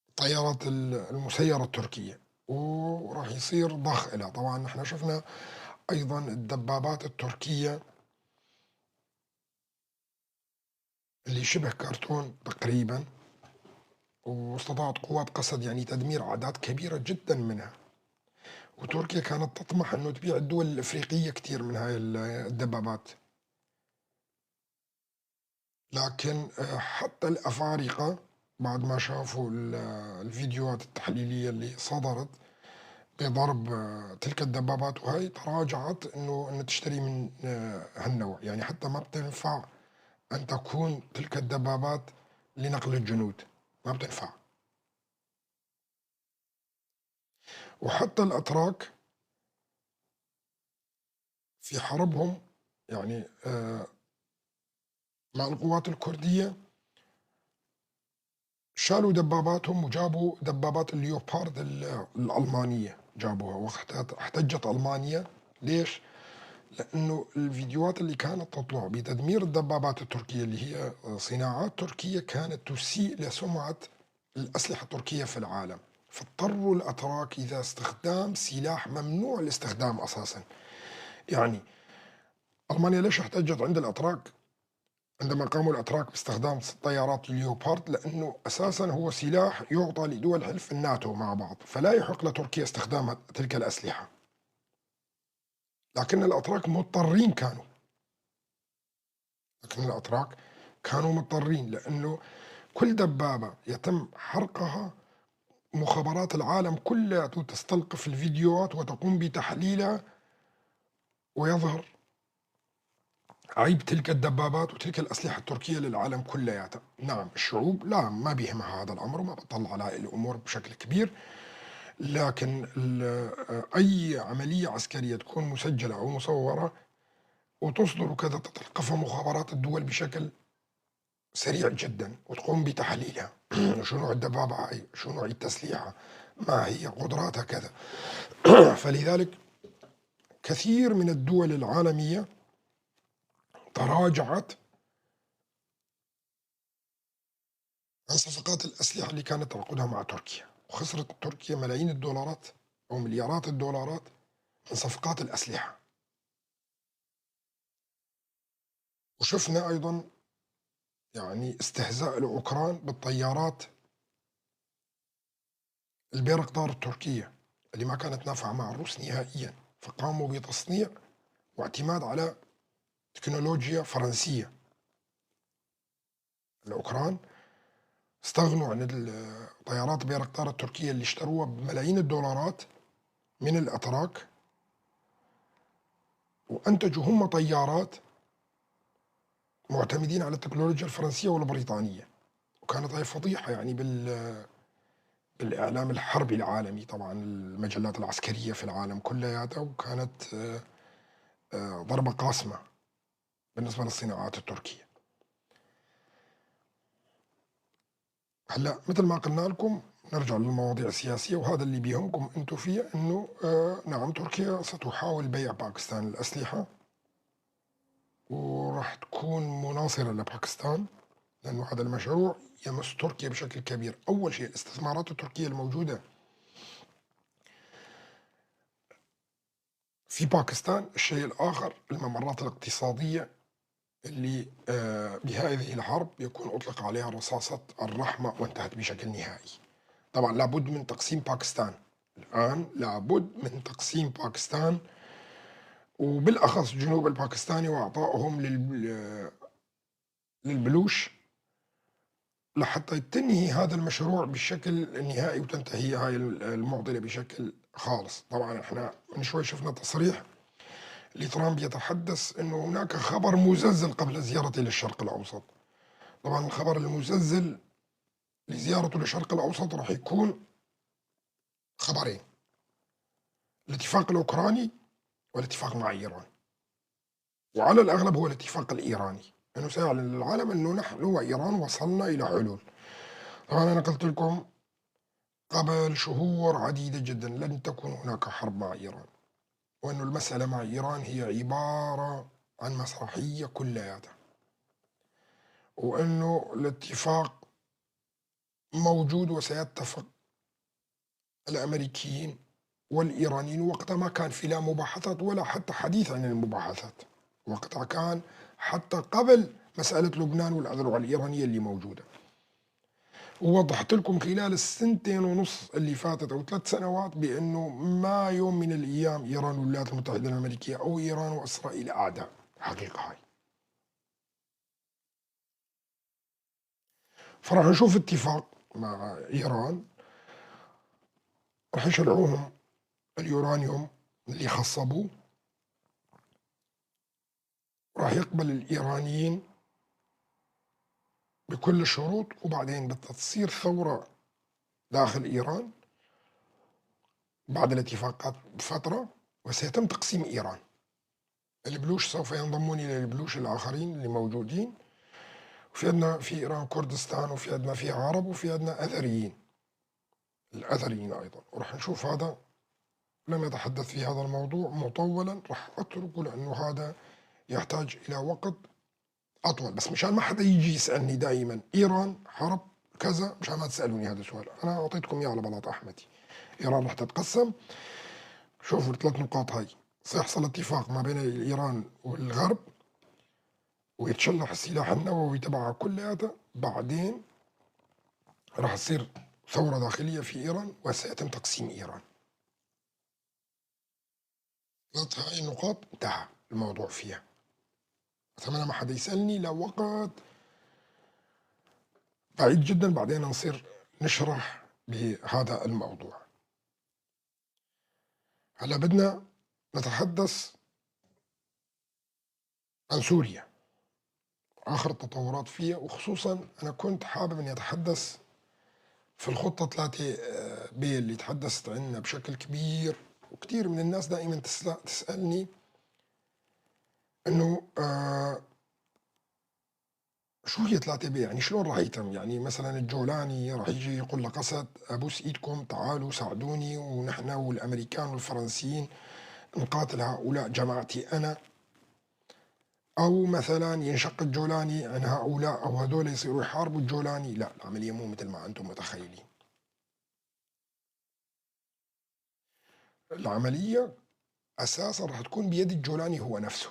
Speaker 1: الطيارات المسيرة التركية وراح يصير ضخ لها. طبعا نحن شفنا أيضا الدبابات التركية اللي شبه كرتون تقريبا، واستطاعت قوات قسد يعني تدمير أعداد كبيرة جدا منها. وتركيا كانت تطمح أنه تبيع الدول الأفريقية كثير من هاي الدبابات، لكن حتى الأفارقة بعد ما شافوا الفيديوهات التحليلية اللي صدرت بضرب تلك الدبابات وهي، تراجعت انه تشتري من هالنوع، يعني حتى ما بتنفع ان تكون تلك الدبابات لنقل الجنود، ما بتنفع. وحتى الاتراك في حربهم يعني مع القوات الكردية شالوا دباباتهم وجابوا دبابات الليوبارد الألمانية، جابوها واحتجت ألمانيا. ليش؟ لأنه الفيديوهات اللي كانت تطلع بتدمير الدبابات التركية اللي هي صناعات تركية كانت تسيء لسمعة الأسلحة التركية في العالم، فاضطروا الأتراك إذا استخدام سلاح ممنوع الاستخدام أساسا. يعني ألمانيا ليش احتجت عند الأتراك عندما قاموا الأتراك باستخدام طيارات اليوبارد؟ لأنه أساسا هو سلاح يعطى لدول حلف الناتو مع بعض، فلا يحق لتركيا استخدام تلك الأسلحة، لكن الأتراك مضطرين كانوا، مضطرين، لأنه كل دبابة يتم حرقها مخابرات العالم كلها تستلقف الفيديوهات وتقوم بتحليلها، ويظهر عيب تلك الدبابات وتلك الأسلحة التركية للعالم كلياتها. نعم الشعوب لا ما بيهمها هذا الأمر وما بتطلع على الأمور بشكل كبير، لكن أي عملية عسكرية تكون مسجلة أو مصورة وتصدر وكذا تتلقفها مخابرات الدول بشكل سريع جدا وتقوم بتحليلها. شو نوع الدبابة هاي، شو نوع التسليحة، ما هي قدراتها كذا. فلذلك كثير من الدول العالمية تراجعت عن صفقات الأسلحة اللي كانت تعقدها مع تركيا، وخسرت تركيا ملايين الدولارات أو مليارات الدولارات من صفقات الأسلحة. وشفنا أيضا يعني استهزاء الأوكران بالطيارات البيرقدار التركية اللي ما كانت نافعة مع الروس نهائيا، فقاموا بتصنيع واعتماد على تكنولوجيا فرنسية. الأوكران استغنوا عن الطيارات بيرقطار التركية اللي اشتروها بملايين الدولارات من الأتراك، وأنتجوا هم طيارات معتمدين على التكنولوجيا الفرنسية والبريطانية. وكانت هاي فضيحة يعني بالإعلام الحربي العالمي، طبعا المجلات العسكرية في العالم كلياتها، وكانت ضربة قاسمة بالنسبة للصناعات التركية. هلا مثل ما قلنا لكم نرجع للمواضيع السياسية، وهذا اللي بيهمكم انتم فيه، انه نعم تركيا ستحاول بيع باكستان الأسلحة وراح تكون مناصرة لباكستان، لأنه هذا المشروع يمس تركيا بشكل كبير. أول شيء الاستثمارات التركية الموجودة في باكستان، الشيء الآخر الممرات الاقتصادية اللي بهذه الحرب يكون أطلق عليها رصاصة الرحمة وانتهت بشكل نهائي. طبعا لابد من تقسيم باكستان، الآن لابد من تقسيم باكستان وبالأخص الجنوب الباكستاني وإعطائهم للبلوش لحتى تنهي هذا المشروع بشكل نهائي وتنتهي هاي المعضلة بشكل خالص. طبعا احنا من شوي شفنا تصريح لترامب يتحدث انه هناك خبر مزلزل قبل زيارته للشرق الاوسط. طبعا الخبر المزلزل لزيارته للشرق الاوسط راح يكون خبرين: الاتفاق الاوكراني والاتفاق مع ايران، وعلى الاغلب هو الاتفاق الايراني، انه سيعلن للعالم انه نحن وايران وصلنا الى حلول. طبعا انا قلت لكم قبل شهور عديدة جدا لن تكون هناك حرب مع إيران، وأن المسألة مع إيران هي عبارة عن مسرحية كلياتها، وأنه الاتفاق موجود وسيتفق الأمريكيين والإيرانيين وقتها ما كان في لا مباحثات ولا حتى حديث عن المباحثات، وقتها كان حتى قبل مسألة لبنان والأذرع الإيرانية اللي موجودة. ووضحت لكم خلال السنتين ونص اللي فاتت أو 3 سنوات بأنه ما يوم من الأيام إيران والولايات المتحدة الأمريكية أو إيران وإسرائيل أعداء، حقيقة هاي. فراح نشوف اتفاق مع إيران راح يشلعوهم اليورانيوم اللي خصبوه، راح يقبل الإيرانيين بكل الشروط، وبعدين بدها تصير ثورة داخل إيران بعد الاتفاقات بفترة، وسيتم تقسيم إيران. البلوش سوف ينضمون إلى البلوش الآخرين اللي موجودين، وفي عندنا في إيران كردستان، وفي عندنا فيها عرب، وفي عندنا أثريين، الأثريين أيضا. وراح نشوف هذا. لم أتحدث في هذا الموضوع مطولا، راح أتركه لأنه هذا يحتاج إلى وقت أطول، بس مشان ما حدا يجي يسألني دائما إيران حرب كذا، مشان ما تسألوني هذا السؤال. أنا أعطيتكم إياه على بلاط أحمدي. إيران راح تتقسم. شوفوا ال3 نقاط هاي، سيحصل اتفاق ما بين إيران والغرب، ويتشلح السلاح النووي تبعها كلياتها. بعدين راح تصير ثورة داخلية في إيران، وسيتم تقسيم إيران. هاي النقاط انتهى الموضوع فيها. أتمنى ما حدا يسألني لوقت بعيد جدا، بعدين نصير نشرح بهذا الموضوع. هلا بدنا نتحدث عن سوريا، آخر التطورات فيها، وخصوصا أنا كنت حابب أني أتحدث في الخطة 3 بي اللي تحدثت عنها بشكل كبير، وكثير من الناس دائما تسألني أنه شو هي 3 بي، يعني شلون راح يتم؟ يعني مثلا الجولاني راح يجي يقول لك أسد أبوس إيدكم تعالوا ساعدوني، ونحن والأمريكان والفرنسيين نقاتل هؤلاء جماعتي أنا، أو مثلا ينشق الجولاني عن هؤلاء أو هذول يصيروا يحاربوا الجولاني. لا، العملية مو مثل ما أنتم متخيلين. العملية أساسا راح تكون بيد الجولاني هو نفسه.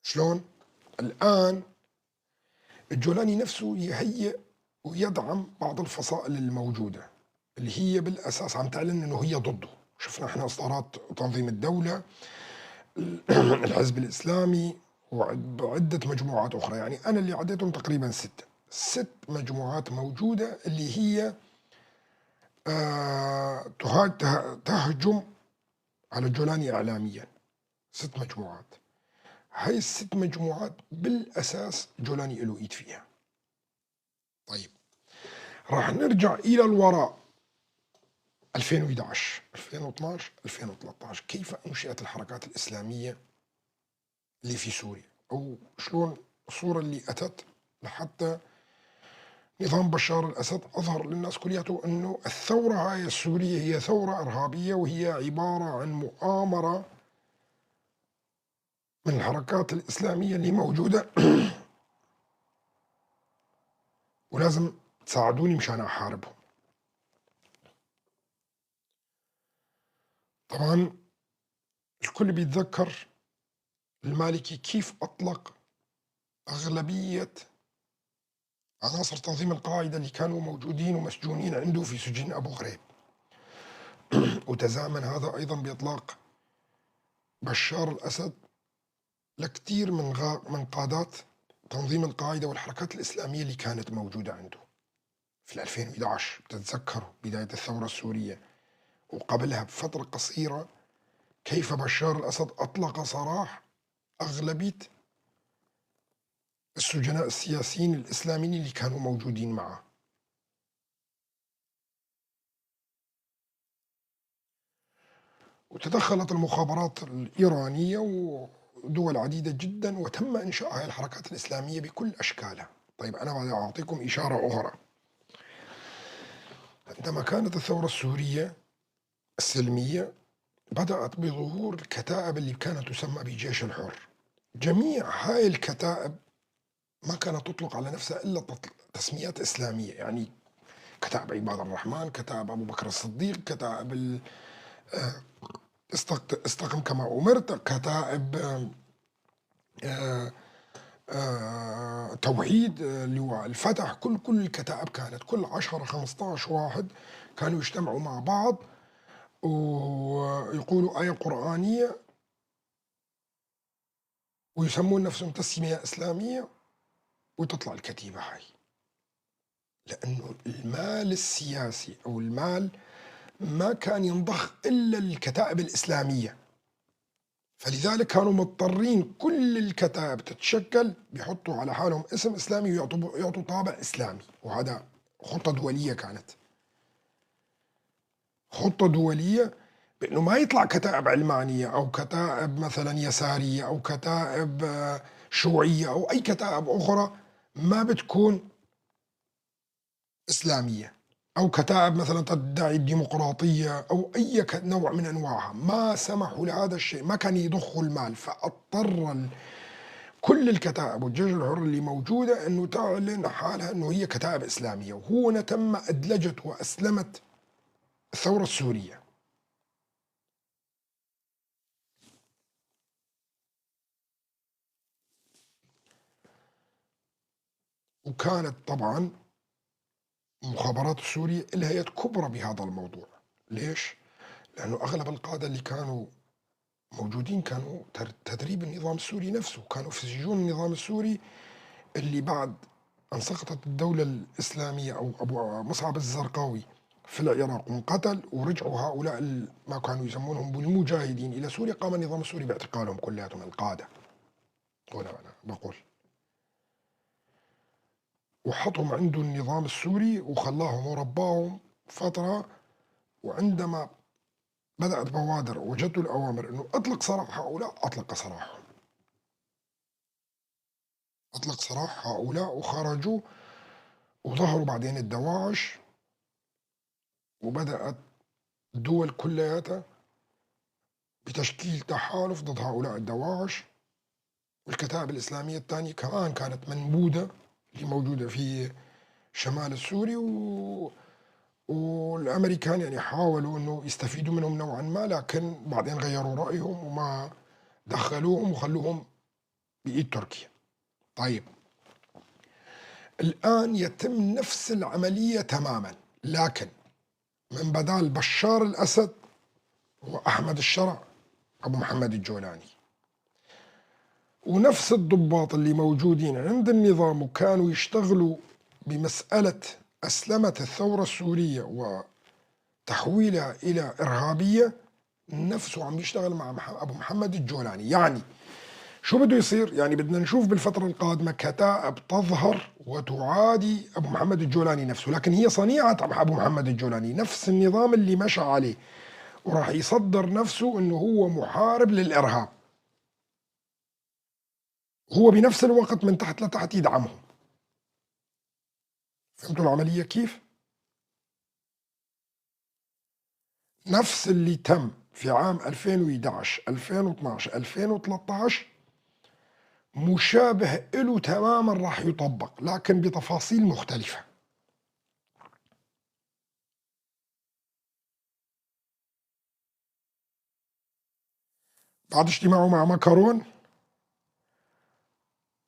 Speaker 1: شلون؟ الآن الجولاني نفسه يهيئ ويدعم بعض الفصائل الموجودة اللي هي بالأساس عم تعلن أنه هي ضده. شفنا احنا إصدارات تنظيم الدولة، الحزب الإسلامي، وعدة مجموعات أخرى. يعني أنا اللي عديتهم تقريبا 6 مجموعات موجودة اللي هي تهجم على الجولاني إعلاميا. 6 مجموعات. هاي ال6 مجموعات بالأساس جولاني له إيد فيها. طيب، راح نرجع إلى الوراء 2011 2012 2013. كيف أنشئت الحركات الإسلامية اللي في سوريا، أو شلون الصورة اللي أتت لحتى نظام بشار الأسد أظهر للناس كلياته أنه الثورة هاي السورية هي ثورة إرهابية، وهي عبارة عن مؤامرة من الحركات الإسلامية اللي موجودة ولازم تساعدوني مشان أحاربهم. طبعا الكل بيتذكر المالكي كيف أطلق أغلبية عناصر تنظيم القاعدة اللي كانوا موجودين ومسجونين عنده في سجن أبو غريب. وتزامن هذا أيضا بإطلاق بشار الأسد لكثير من قادات تنظيم القاعدة والحركات الإسلامية اللي كانت موجودة عنده في 2011. بتتذكروا بداية الثورة السورية وقبلها بفترة قصيرة كيف بشار الأسد أطلق سراح أغلبية السجناء السياسيين الإسلاميين اللي كانوا موجودين معه. وتدخلت المخابرات الإيرانية ودول عديدة جدا، وتم إنشاء هذه الحركات الإسلامية بكل أشكالها. طيب، أنا بدي أعطيكم إشارة أخرى. عندما كانت الثورة السورية السلمية بدأت بظهور الكتائب اللي كانت تسمى بجيش الحر. جميع هاي الكتائب ما كانت تطلق على نفسها إلا تسميات إسلامية، يعني كتائب عباد الرحمن، كتائب أبو بكر الصديق، كتائب استقم كما أمرت، كتائب آه، توحيد، لواء الفتح، كل الكتائب كانت كل 10 15 واحد كانوا يجتمعوا مع بعض ويقولوا آية قرآنية ويسمون نفسهم تسمية إسلامية وتطلع الكتيبة هاي. لأنه المال السياسي أو المال ما كان ينضخ إلا الكتائب الإسلامية، فلذلك كانوا مضطرين كل الكتائب تتشكل بيحطوا على حالهم اسم إسلامي ويعطوا طابع إسلامي، وهذا خطة دولية كانت، خطة دولية، بأنه ما يطلع كتائب علمانية أو كتائب مثلا يسارية أو كتائب شيوعية أو أي كتائب أخرى ما بتكون إسلامية، أو كتائب مثلا تدعي الديمقراطية أو أي نوع من أنواعها، ما سمحوا لهذا الشيء، ما كان يضخوا المال، فاضطر كل الكتائب والجيش الحر اللي موجودة أنه تعلن حالها أنه هي كتائب إسلامية، وهنا تم أدلجت وأسلمت الثورة السورية. وكانت طبعا المخابرات السورية لها يد كبرى بهذا الموضوع. ليش؟ لأنه أغلب القادة اللي كانوا موجودين كانوا تدريب النظام السوري نفسه، كانوا في سجون النظام السوري اللي بعد أن سقطت الدولة الإسلامية أو أبو مصعب الزرقاوي في العراق وانقتل، ورجعوا هؤلاء ما كانوا يسمونهم بالمجاهدين إلى سوريا، قام النظام السوري باعتقالهم كلياتهم القادة. هنا أنا بقول، وحطهم عنده النظام السوري وخلاهم ورباهم فترة، وعندما بدأت بوادر وجدوا الأوامر أنه أطلق سراح هؤلاء، أطلق سراحهم، أطلق سراح هؤلاء وخرجوا، وظهروا بعدين الدواعش، وبدأت الدول كلياتها بتشكيل تحالف ضد هؤلاء الدواعش. والكتائب الإسلامية الثانية كمان كانت منبوذة اللي موجودة في شمال السوري والأمريكان يعني حاولوا أنه يستفيدوا منهم نوعا ما، لكن بعدين غيروا رأيهم وما دخلوهم وخلوهم بإيد تركيا. طيب الآن يتم نفس العملية تماما، لكن من بدال بشار الأسد وأحمد الشرع أبو محمد الجولاني، ونفس الضباط اللي موجودين عند النظام وكانوا يشتغلوا بمسألة أسلمة الثورة السورية وتحويلها إلى إرهابية، نفسه عم يشتغل مع أبو محمد الجولاني. يعني شو بده يصير؟ يعني بدنا نشوف بالفترة القادمة كتائب تظهر وتعادي أبو محمد الجولاني نفسه، لكن هي صنيعة أبو محمد الجولاني، نفس النظام اللي مشى عليه، وراح يصدر نفسه أنه هو محارب للإرهاب، هو بنفس الوقت من تحت لتحت يدعمهم. فهمتوا العملية كيف؟ نفس اللي تم في عام 2011 2012 2013 مشابه له تماما راح يطبق، لكن بتفاصيل مختلفة. بعد اجتماعه مع ماكرون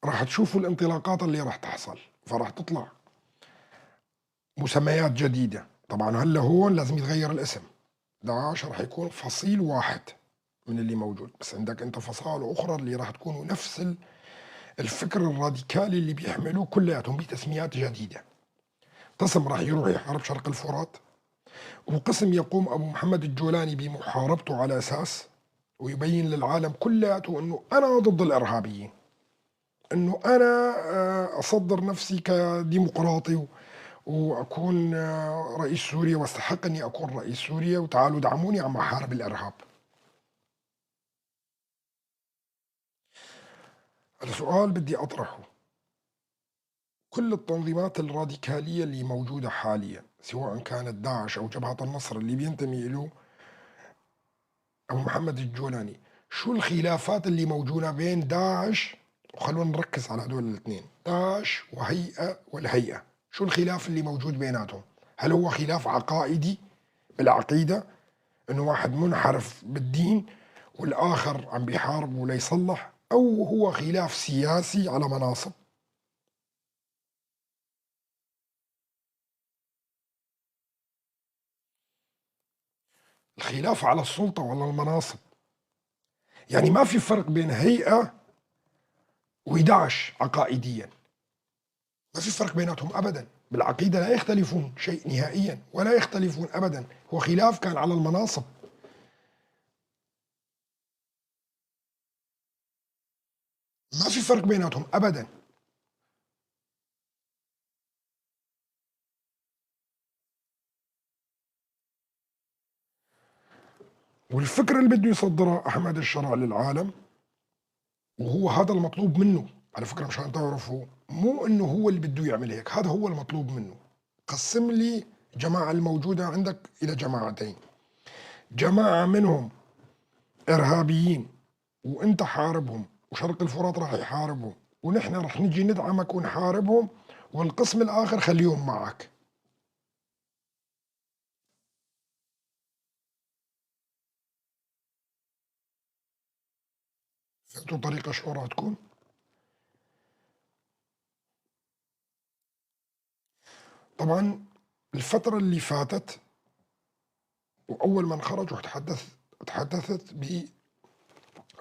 Speaker 1: راح تشوفوا الانطلاقات اللي راح تحصل، فراح تطلع مسميات جديدة. طبعا هلا هون لازم يتغير الاسم، داعش راح يكون فصيل واحد من اللي موجود، بس عندك انت فصائل اخرى اللي راح تكونوا نفس الفكر الراديكالي اللي بيحملوه كلياتهم بتسميات جديدة. قسم راح يروح يحارب شرق الفرات، وقسم يقوم أبو محمد الجولاني بمحاربته على أساس ويبين للعالم كلياته أنه أنا ضد الإرهابيين، أنه أنا أصدر نفسي كديمقراطي وأكون رئيس سوريا واستحق أني أكون رئيس سوريا، وتعالوا دعموني عم أحارب الإرهاب. السؤال بدي أطرحه، كل التنظيمات الراديكالية اللي موجودة حاليا سواء كانت داعش أو جبهة النصر اللي بينتمي له أبو محمد الجولاني، شو الخلافات اللي موجودة بين داعش وخلونا نركز على هدول الاثنين، داعش وهيئة والهيئة. شو الخلاف اللي موجود بيناتهم؟ هل هو خلاف عقائدي بالعقيدة، انه واحد منحرف بالدين والآخر عم بيحارب وليصلح، أو هو خلاف سياسي على مناصب؟ الخلاف على السلطة وعلى المناصب. يعني ما في فرق بين هيئة وداعش عقائديا، ما في فرق بيناتهم أبدا، بالعقيدة لا يختلفون شيء نهائيا ولا يختلفون أبدا، هو خلاف كان على المناصب. ما في فرق بيناتهم أبدا. والفكرة اللي بده يصدرها أحمد الشرع للعالم، وهو هذا المطلوب منه على فكرة، مشان تعرفوا، مو إنه هو اللي بده يعمل هيك، هذا هو المطلوب منه. قسم لي جماعة الموجودة عندك إلى جماعتين، جماعة منهم إرهابيين وأنت حاربهم، وشرق الفرات راح يحاربهم، ونحن راح نجي ندعمك ونحاربهم، والقسم الآخر خليهم معك. فهمتوا طريقة شو راح تكون؟ طبعا الفترة اللي فاتت وأول ما خرج تحدثت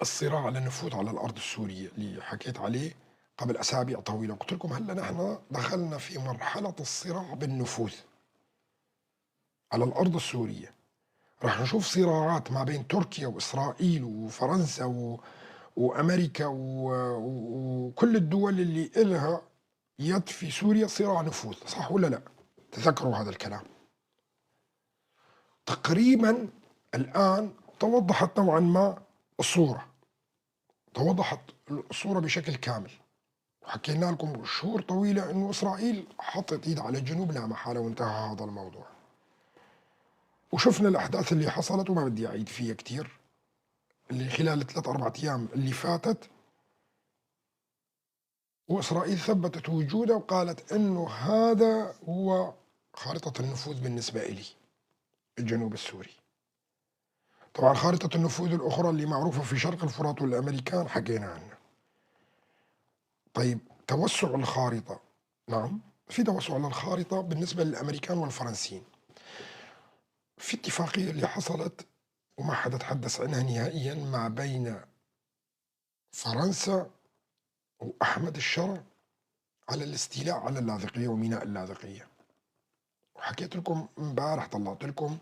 Speaker 1: بالصراع على النفوذ على الأرض السورية اللي حكيت عليه قبل أسابيع طويلة. قلت لكم هلا نحن دخلنا في مرحلة الصراع بالنفوذ على الأرض السورية. راح نشوف صراعات ما بين تركيا وإسرائيل وفرنسا وأمريكا وكل الدول اللي إلها يد في سوريا، صراع نفوذ، صح ولا لا؟ تذكروا هذا الكلام. تقريبا الآن توضحت نوعا ما الصورة، توضحت الصورة بشكل كامل، وحكينا لكم شهور طويلة أنه إسرائيل حطت إيد على الجنوب لا محالة وانتهى هذا الموضوع. وشفنا الأحداث اللي حصلت وما بدي أعيد فيها كتير، اللي خلال الثلاث أربعة أيام اللي فاتت، وإسرائيل ثبتت وجودها وقالت أنه هذا هو خارطة النفوذ بالنسبة إلي، الجنوب السوري. طبعا خارطة النفوذ الأخرى اللي معروفة في شرق الفرات والأمريكان حكينا عنها. طيب توسع الخارطة، نعم في توسع للخارطة بالنسبة للأمريكان والفرنسيين. في اتفاقية اللي حصلت وما حدا تحدث عنها نهائيا ما بين فرنسا وأحمد الشرع على الاستيلاء على اللاذقية وميناء اللاذقية. وحكيت لكم امبارح، طلعت لكم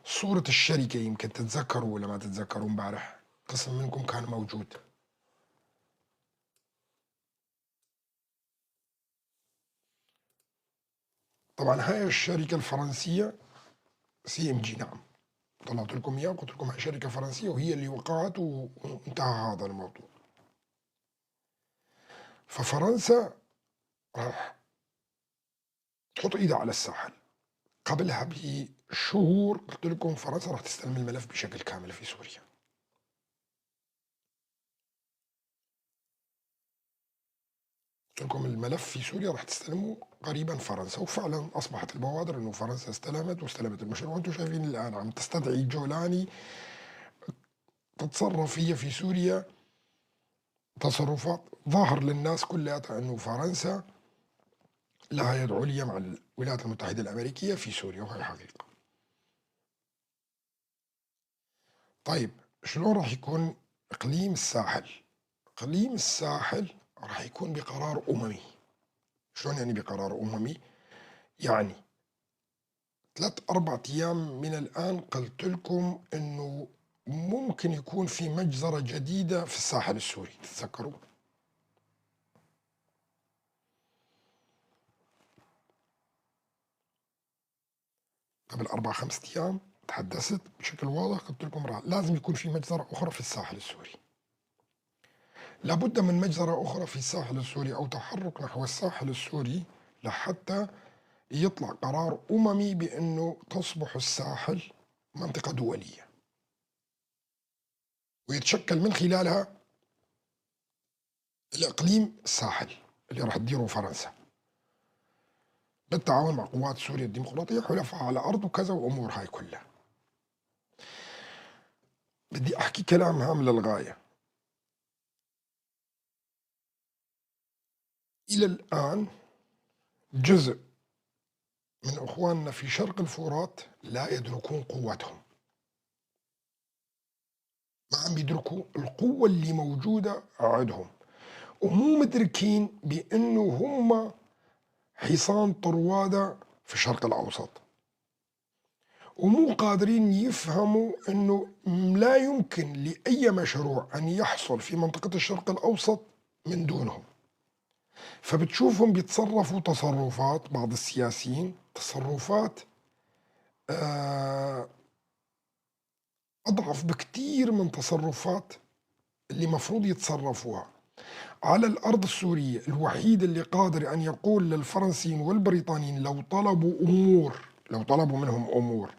Speaker 1: صورة الشركة، يمكن تتذكروا ولا ما تتذكروا، امبارح قسم منكم كان موجود. طبعا هاي الشركة الفرنسية سي ام جي، نعم طلعت لكم اياه وقلت لكم هاي شركة فرنسية وهي اللي وقعت وانتهى هذا الموضوع. ففرنسا راح تحط ايدها على الساحل. قبلها بشهور قلت لكم فرنسا راح تستلم الملف بشكل كامل في سوريا. قلت لكم الملف في سوريا راح تستلمه قريبا فرنسا، وفعلا اصبحت البوادر انه فرنسا استلمت واستلمت المشروع، وانتم شايفين الان عم تستدعي جولاني تتصرف هي في سوريا تصرفات ظاهر للناس كلها انه فرنسا لها يد عليا مع الولايات المتحده الامريكيه في سوريا، وهي حقيقه. طيب شلون راح يكون اقليم الساحل؟ اقليم الساحل راح يكون بقرار اممي. شلون يعني بقرار اممي؟ يعني ثلاث أربع أيام من الآن قلت لكم إنه ممكن يكون في مجزرة جديدة في الساحل السوري، تتذكروا؟ قبل أربع خمسة أيام تحدثت بشكل واضح، قلت لكم لازم يكون في مجزرة أخرى في الساحل السوري. لابد من مجزرة أخرى في الساحل السوري أو تحرك نحو الساحل السوري لحتى يطلع قرار أممي بأنه تصبح الساحل منطقة دولية، ويتشكل من خلالها الإقليم الساحل اللي راح تديره فرنسا بالتعاون مع قوات سوريا الديمقراطية حلفاء على أرض وكذا وأمور هاي كلها. بدي أحكي كلام هام للغاية. إلى الآن جزء من إخواننا في شرق الفرات لا يدركون قوتهم، ما عم يدركوا القوة اللي موجودة عندهم، ومو مدركين بأنه هم حصان طروادة في الشرق الأوسط، ومو قادرين يفهموا أنه لا يمكن لأي مشروع أن يحصل في منطقة الشرق الأوسط من دونهم. فبتشوفهم بيتصرفوا تصرفات بعض السياسيين، تصرفات آه، أضعف بكتير من تصرفات اللي مفروض يتصرفوها. على الأرض السورية الوحيد اللي قادر أن يقول للفرنسيين والبريطانيين لو طلبوا منهم أمور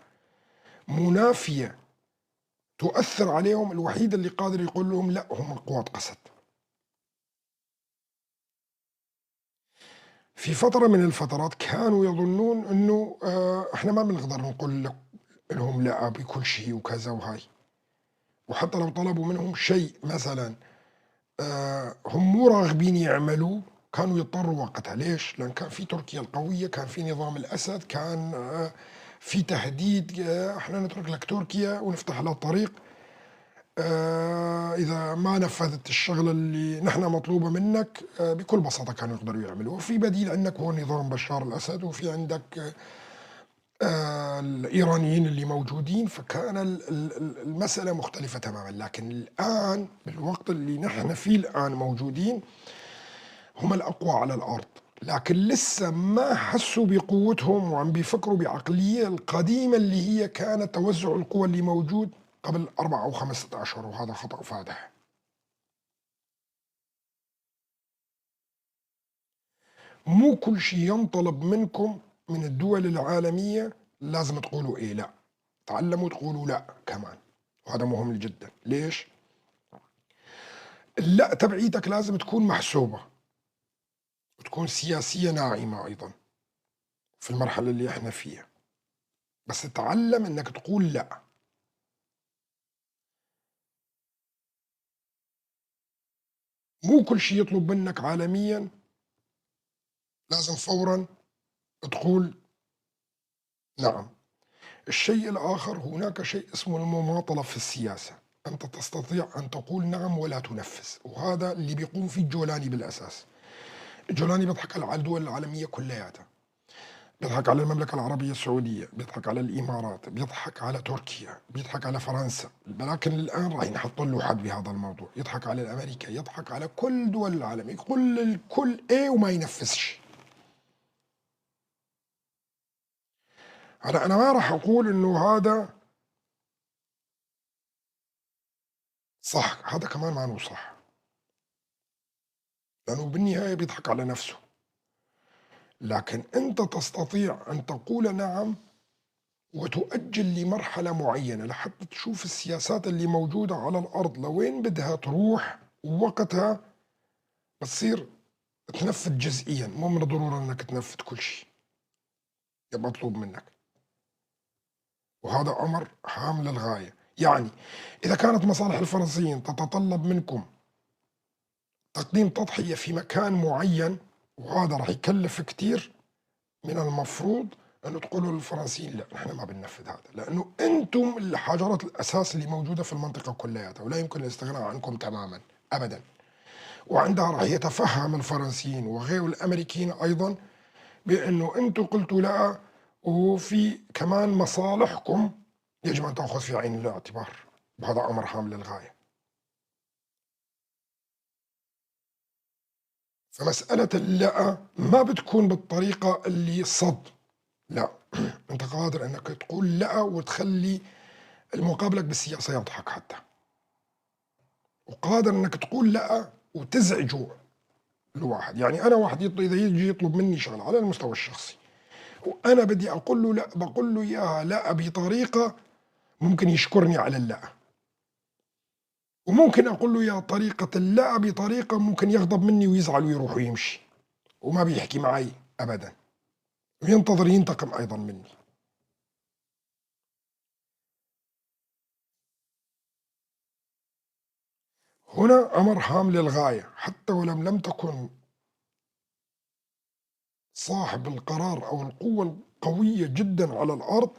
Speaker 1: منافية تؤثر عليهم، الوحيد اللي قادر يقول لهم لا هم قوات قسد. في فترة من الفترات كانوا يظنون أنه إحنا ما بنقدر نقول لهم لا بكل شيء وكذا وهاي، وحتى لو طلبوا منهم شيء مثلا هم مو راغبين يعملوه كانوا يضطروا وقتها. ليش؟ لأن كان في تركيا القوية، كان في نظام الأسد، كان في تهديد احنا نترك لك تركيا ونفتح لها الطريق إذا ما نفذت الشغلة اللي نحن مطلوبة منك. بكل بساطة كانوا يقدروا يعملوه. وفي بديل عندك هو نظام بشار الأسد، وفي عندك الإيرانيين اللي موجودين، فكان المسألة مختلفة تماما. لكن الآن بالوقت اللي نحن فيه الآن موجودين هم الأقوى على الأرض، لكن لسه ما حسوا بقوتهم وعم بيفكروا بعقلية القديمة اللي هي كانت توزع القوى اللي موجود قبل 4 أو 5 أشهر، وهذا خطأ فادح. مو كل شيء ينطلب منكم من الدول العالمية لازم تقولوا إيه، لا، تعلموا تقولوا لا كمان، وهذا مهم جدا. ليش؟ اللا تبعيتك لازم تكون محسوبة وتكون سياسية ناعمة أيضا في المرحلة اللي احنا فيها، بس تتعلم انك تقول لا. مو كل شيء يطلب منك عالميا لازم فورا تقول نعم. الشيء الآخر، هناك شيء اسمه المماطلة في السياسة، أنت تستطيع أن تقول نعم ولا تنفذ، وهذا اللي بيقوم فيه الجولاني بالأساس. الجولاني بيضحك على الدول العالمية كلياتها، بيضحك على المملكة العربية السعودية، بيضحك على الإمارات، بيضحك على تركيا، بيضحك على فرنسا، لكن الآن راح ينحط له حد بهذا الموضوع. يضحك على الأمريكا، يضحك على كل دول العالم، يقول للكل إيه وما ينفذش. أنا ما راح أقول إنه هذا صح، هذا كمان ما هو صح، لأنه بالنهاية بيضحك على نفسه. لكن أنت تستطيع أن تقول نعم وتؤجل لمرحلة معينة لحتى تشوف السياسات اللي موجودة على الأرض لوين بدها تروح، ووقتها بتصير تنفذ جزئيا، مو من الضرورة أنك تنفذ كل شيء يبقى مطلوب منك. وهذا أمر هام للغاية. يعني إذا كانت مصالح الفرنسيين تتطلب منكم تقديم تضحية في مكان معين وهذا راح يكلف كتير، من المفروض أن تقولوا للفرنسيين لا، نحن ما بننفذ هذا، لأنه أنتم الحجرات الأساس اللي موجودة في المنطقة كلياتها، ولا يمكن الاستغناء عنكم تماما أبدا. وعندها راح يتفهم الفرنسيين وغير الأمريكيين أيضا بأنه أنتم قلتوا لا، وفي كمان مصالحكم يجب أن تأخذ في عين الاعتبار، وهذا أمر هام للغاية. فمسألة اللا ما بتكون بالطريقة اللي صد، لا أنت قادر أنك تقول لا وتخلي المقابلك بالسياسة يضحك حتى، وقادر أنك تقول لا وتزعجه الواحد. يعني أنا واحد إذا يجي يطلب مني شغلة على المستوى الشخصي وأنا بدي أقول له لا، بقول له إياها لا بطريقة ممكن يشكرني على اللا، وممكن أقول له يا طريقة لا بطريقة ممكن يغضب مني ويزعل ويروح ويمشي، وما بيحكي معي أبدًا، وينتظر ينتقم أيضًا مني. هنا أمر هام للغاية، حتى ولو لم تكن صاحب القرار أو القوة القوية جدًا على الأرض،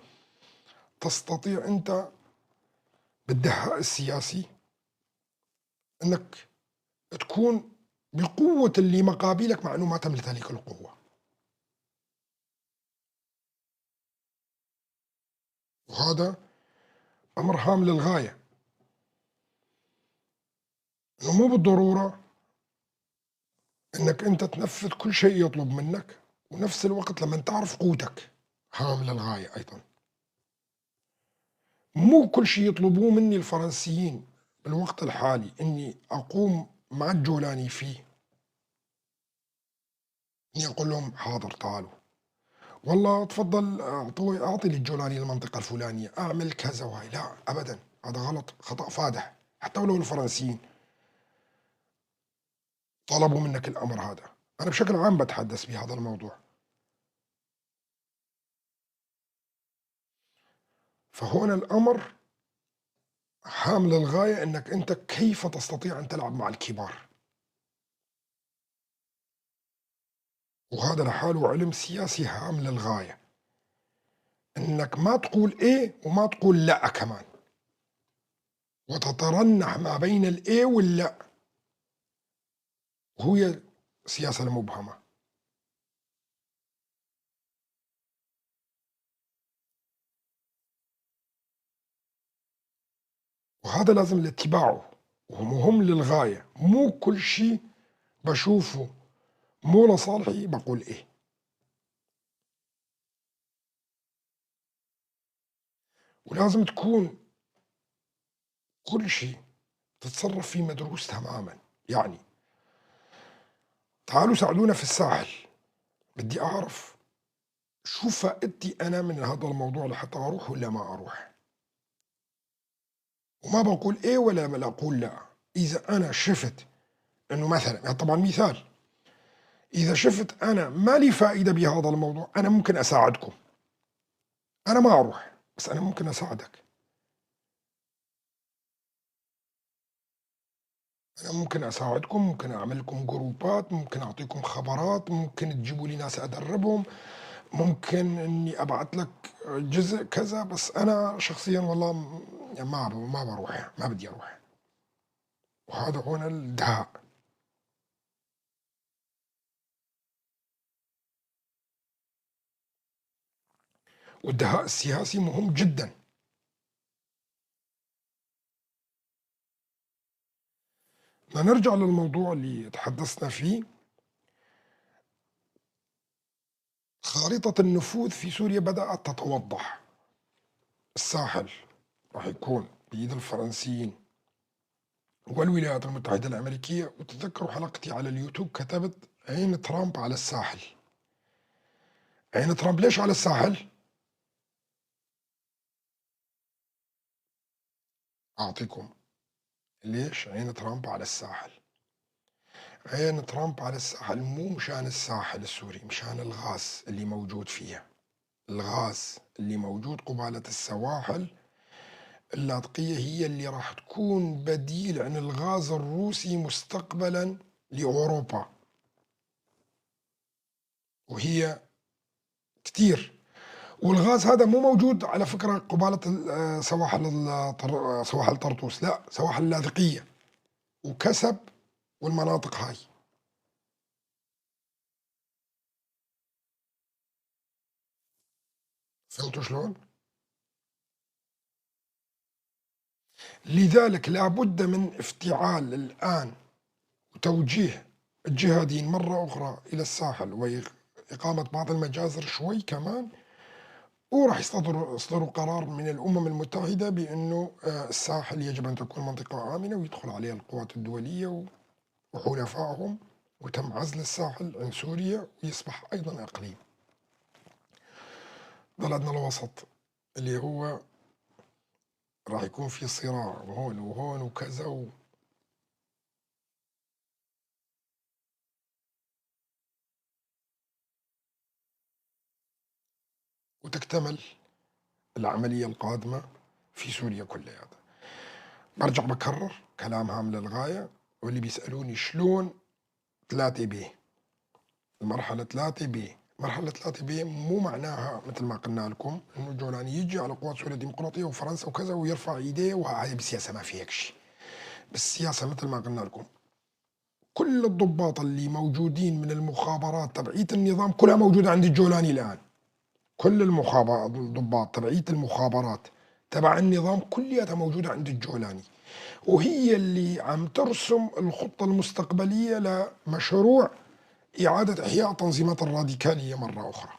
Speaker 1: تستطيع أنت بالدهاء السياسي إنك تكون بقوة اللي مقابلك مع إنه ما تملك هذيك القوة، وهذا أمر هام للغاية، إنه مو بالضرورة إنك أنت تنفذ كل شيء يطلب منك، ونفس الوقت لمن تعرف قوتك هام للغاية أيضًا. مو كل شيء يطلبوه مني الفرنسيين بالوقت الحالي إني أقوم مع الجولاني فيه، إني أقول لهم حاضر تعالوا، والله تفضل أعطي للجولاني المنطقة الفلانية، أعمل كذا وهاي، لا أبدًا، هذا غلط، خطأ فادح، حتى ولو الفرنسيين طلبوا منك الأمر هذا. أنا بشكل عام باتحدث بهذا الموضوع. فهنا الأمر هام للغاية إنك أنت كيف تستطيع أن تلعب مع الكبار، وهذا لحاله علم سياسي هام للغاية، إنك ما تقول إيه وما تقول لأ كمان، وتترنح ما بين الإيه واللأ، وهي السياسة المبهمة. وهذا لازم لاتباعه، وهو مهم للغاية، مو كل شيء باشوفه مو لصالحي باقول إيه. ولازم تكون كل شيء تتصرف فيه مدروس تمامًا، يعني تعالوا ساعدونا في الساحل، بدي أعرف شو فائدتي أنا من هذا الموضوع لحتى أروح والّا ما أروح، وما باقول إيه ولا أقول لأ. إذا أنا شفت إنه مثلًا يعني طبعًا مثال، إذا شفت أنا ما لي فائدة بهذا الموضوع، أنا ممكن أساعدكم، أنا ما أروح، بس أنا ممكن أساعدك، أنا ممكن أساعدكم، ممكن أعمل لكم جروبات، ممكن أعطيكم خبرات، ممكن تجيبوا لي ناس أدربهم، ممكن إني أبعت لك جزء كذا، بس أنا شخصيًا والله يعني ما باروح يعني، ما بدي أروح، وهذا هنا الدهاء. والدهاء السياسي مهم جدًا. نرجع للموضوع اللي تحدثنا فيه، خارطة النفوذ في سوريا بدأت تتوضح، الساحل راح يكون بإيد الفرنسيين والولايات المتحدة الأمريكية. وتذكروا حلقتي على اليوتيوب كتبت عين ترامب على الساحل. عين ترامب ليش على الساحل؟ أعطيكم ليش عين ترامب على الساحل. عين ترامب على الساحل مو مشان الساحل السوري، مشان الغاز اللي موجود فيها، الغاز اللي موجود قبالة السواحل اللاذقية هي اللي راح تكون بديل عن الغاز الروسي مستقبلا لأوروبا، وهي كتير. والغاز هذا مو موجود على فكرة قبالة سواحل طرطوس، لا، سواحل اللاذقية وكسب والمناطق هاي. فهمتوا شلون؟ لذلك لابد من افتعال الآن وتوجيه الجهاديين مرة أخرى إلى الساحل وإقامة بعض المجازر شوي كمان، وراح يصدروا قرار من الأمم المتحدة بأنه الساحل يجب أن تكون منطقة آمنة ويدخل عليها القوات الدولية وحلفائهم، وتم عزل الساحل عن سوريا ويصبح أيضا إقليم بلدنا الوسط اللي هو راح يكون في صراع وهون وهون وكذا وتكتمل العملية القادمة في سوريا كلياتها. برجع بكرر كلام هام للغاية، واللي بيسألوني شلون 3 ب، المرحلة 3 ب. مرحلة 3 ب مو معناها مثل ما قلنا لكم انه جولاني يجي على قوات سوريا الديمقراطية وفرنسا وكذا ويرفع ايديه، وهذه بالسياسة ما في هيك شيء. بالسياسة مثل ما قلنا لكم كل الضباط اللي موجودين من المخابرات تبعية النظام كلها موجودة عند الجولاني الآن. كل الضباط تبعية المخابرات تبع النظام كلياتها موجودة عند الجولاني، وهي اللي عم ترسم الخطة المستقبلية لمشروع إعادة إحياء تنظيمات الراديكالية مرة أخرى،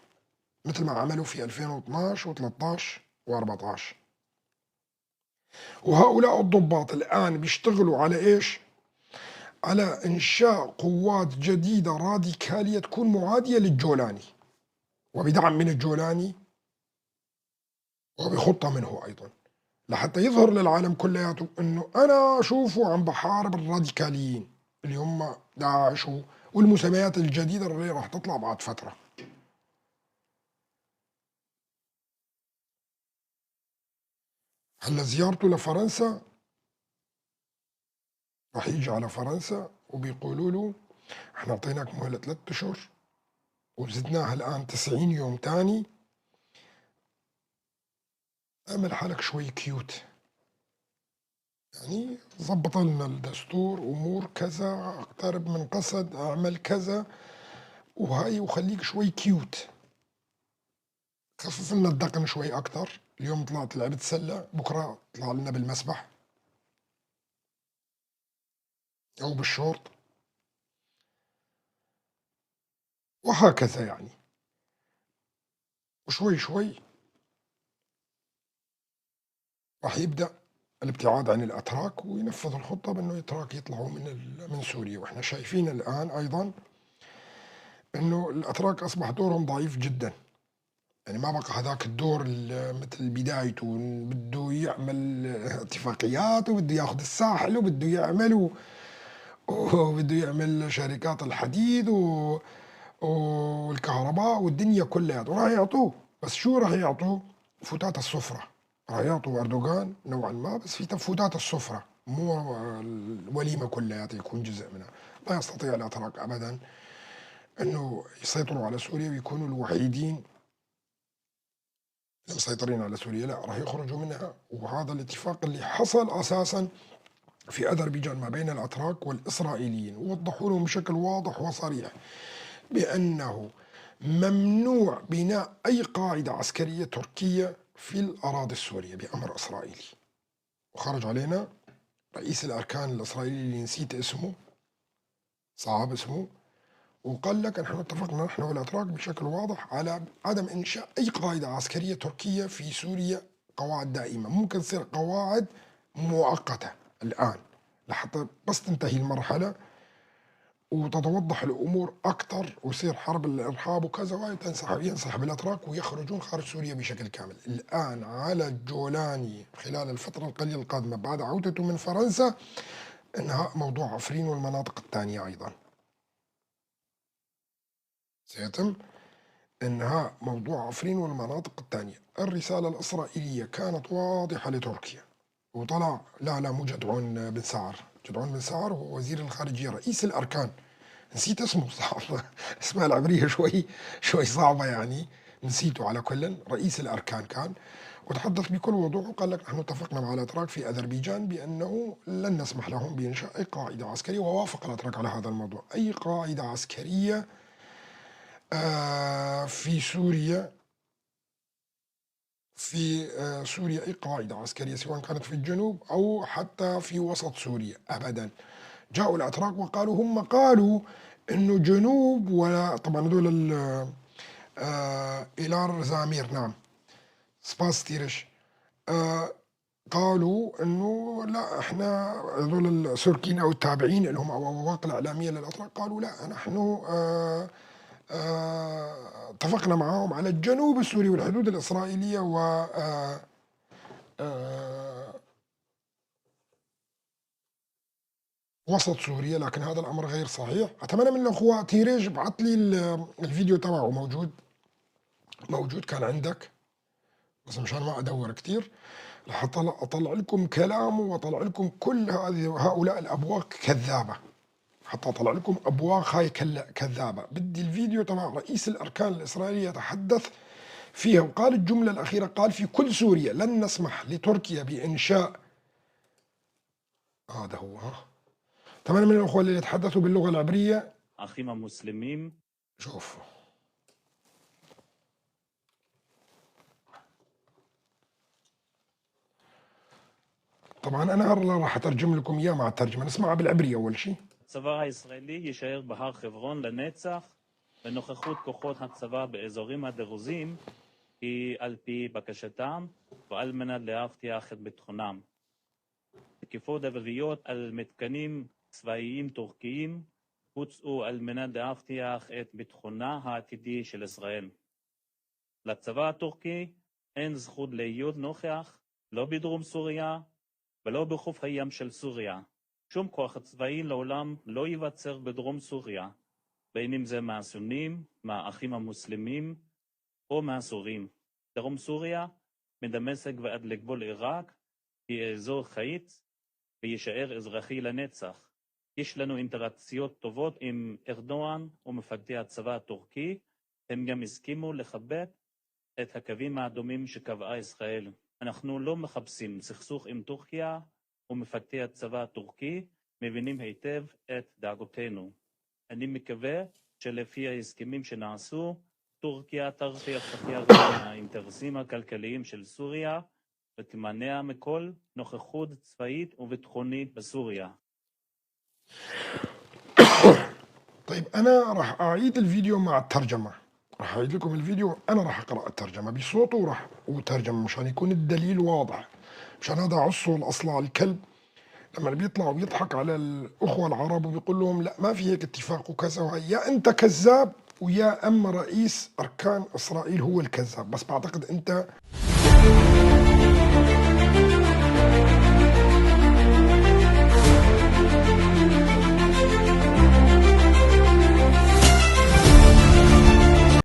Speaker 1: مثل ما عملوا في 2012 و13 و14. وهؤلاء الضباط الآن بيشتغلوا على إيش؟ على إنشاء قوات جديدة راديكالية تكون معادية للجولاني، وبدعم من الجولاني وبخطة منه أيضا، لحتى يظهر للعالم كلياته انه انا اشوفه عم بحارب الراديكاليين اللي هم داعش والمسميات الجديده اللي راح تطلع بعد فتره. هلا زيارته لفرنسا، راح يجي على فرنسا وبيقولوا له احنا اعطيناك مهله 3 اشهر وزدناها الان 90 يوم تاني، اعمل حالك شوي كيوت، يعني ظبط لنا الدستور امور كذا، اقترب من قسد، اعمل كذا وهاي، وخليك شوي كيوت، خفف لنا الدقن شوي اكتر. اليوم طلعت لعبت سله، بكره طلع لنا بالمسبح او بالشورت، وهكذا يعني. وشوي شوي راح يبدا الابتعاد عن الاتراك وينفذ الخطه بانه الاتراك يطلعوا من سوريا. واحنا شايفين الان ايضا انه الاتراك اصبح دورهم ضعيف جدا، يعني ما بقى هذاك الدور مثل بدايته، بده يعمل اتفاقيات وبده ياخذ الساحل وبده يعمل وبده يعمل شركات الحديد والكهرباء والدنيا كلها، وراح يعطوه. بس شو راح يعطوه؟ فتات السفرة. راح يعطوا أردوغان نوعا ما، بس في تفوتات السفرة، مو الوليمة كلها يكون جزء منها. لا يستطيع الأتراك أبدا أنه يسيطروا على سوريا ويكونوا الوحيدين المسيطرين على سوريا، لا، راح يخرجوا منها. وهذا الاتفاق اللي حصل أساسا في أذربيجان ما بين الأتراك والإسرائيليين، ووضحوا لهم بشكل واضح وصريح بأنه ممنوع بناء أي قاعدة عسكرية تركية في الأراضي السورية بأمر إسرائيلي. وخرج علينا رئيس الأركان الإسرائيلي اللي نسيت اسمه، صعب اسمه، وقال لك نحن اتفقنا نحن والأتراك بشكل واضح على عدم إنشاء أي قاعدة عسكرية تركية في سوريا، قواعد دائمة، ممكن تصير قواعد مؤقتة الآن لحتى بس تنتهي المرحلة وتتوضح الامور اكثر ويصير حرب الارهاب وكذا، ينسحب الاتراك ويخرجون خارج سوريا بشكل كامل. الان على الجولاني خلال الفتره القليله القادمه بعد عودته من فرنسا انهاء موضوع عفرين والمناطق الثانيه ايضا. سيتم انهاء موضوع عفرين والمناطق الثانيه. الرساله الاسرائيليه كانت واضحه لتركيا، وطلع لا مو جدعون بن سعر. جدعون بن سعر هو وزير الخارجيه رئيس الاركان، نسيت اسمه صعب اسمها العبرية شوي صعبة يعني، نسيته. على كل رئيس الأركان كان، وتحدث بكل وضوح وقال لك نحن اتفقنا مع الأتراك في أذربيجان بأنه لن نسمح لهم بإنشاء أي قاعدة عسكرية، ووافق الأتراك على هذا الموضوع. أي قاعدة عسكرية في سوريا، في سوريا أي قاعدة عسكرية سواء كانت في الجنوب أو حتى في وسط سوريا أبدا. جاءوا الأتراك وقالوا، هم قالوا انه جنوب، ولا طبعا هذول إيلار زامير، نعم، سباستيرش، آه قالوا انه لا، احنا هذول السوركين او التابعين لهم او الأوراق الاعلاميه للاتراك قالوا لا، نحن اتفقنا معهم على الجنوب السوري والحدود الاسرائيليه و وسط سوريا، لكن هذا الأمر غير صحيح. أتمنى من الأخوة تيريج بعت لي الفيديو تبعه موجود كان عندك، بس مشان ما أدور كتير لحتى أطلع لكم كلامه وأطلع لكم كل هؤلاء الأبواق كذابة، حتى أطلع لكم أبواق هاي كذابة. بدي الفيديو تبع رئيس الأركان الإسرائيلي يتحدث فيها، وقال الجملة الأخيرة، قال في كل سوريا لن نسمح لتركيا بإنشاء. هذا هو. أتمنى من الأخوة اللي يتحدثوا باللغة العبرية.
Speaker 2: האחים המוסלמים.
Speaker 1: شوف طبعا أنا راح أترجم لكم إياه مع الترجمة، نسمعها بالعبرية أول شيء.
Speaker 2: הצבא הישראלי יישאר בהר חברון לנצח, ונוכחות כוחות הצבא באזורים הדרוזים היא על פי בקשתם ועל מנת להבטיח את ביטחונם. תקיפות אוויריות על מתקנים צבאיים טורקיים הוצאו על מנת להבטיח את ביטחונה העתידי של ישראל. לצבא הטורקי אין זכות להיות נוכח לא בדרום סוריה ולא בחוף הים של סוריה. שום כוח צבאי לעולם לא ייווצר בדרום סוריה, בין אם זה מהסונים, מהאחים המוסלמים או מהסורים. דרום סוריה, מדמשק ועד לגבול עיראק, היא אזור חיץ ויישאר אזרחי לנצח. יש לנו אינטראקציות טובות עם ארדואן ומפקדי הצבא הטורקי, הם גם הסכימו לכבד את הקווים האדומים שקבעה ישראל. אנחנו לא מחפשים סכסוך עם טורקיה, ומפקדי הצבא הטורקי מבינים היטב את דאגותינו. אני מקווה שלפי ההסכמים שנעשו, טורקיה תרוויח הכי הרבה מהאינטרסים הכלכליים של סוריה, ותמנע מכל נוכחות צבאית וביטחונית בסוריה.
Speaker 1: طيب أنا راح أعيد الفيديو مع الترجمة، راح أعيد لكم الفيديو، أنا راح أقرأ الترجمة بصوته وراح وترجمة مشان يكون الدليل واضح. مشان هذا عصوا الأصلع الكلب لما بيطلع وبيضحك على الأخوة العرب وبيقول لهم لا ما في هيك اتفاق وكذا وهي، يا أنت كذاب ويا أما رئيس أركان إسرائيل هو الكذاب. بس بعتقد أنت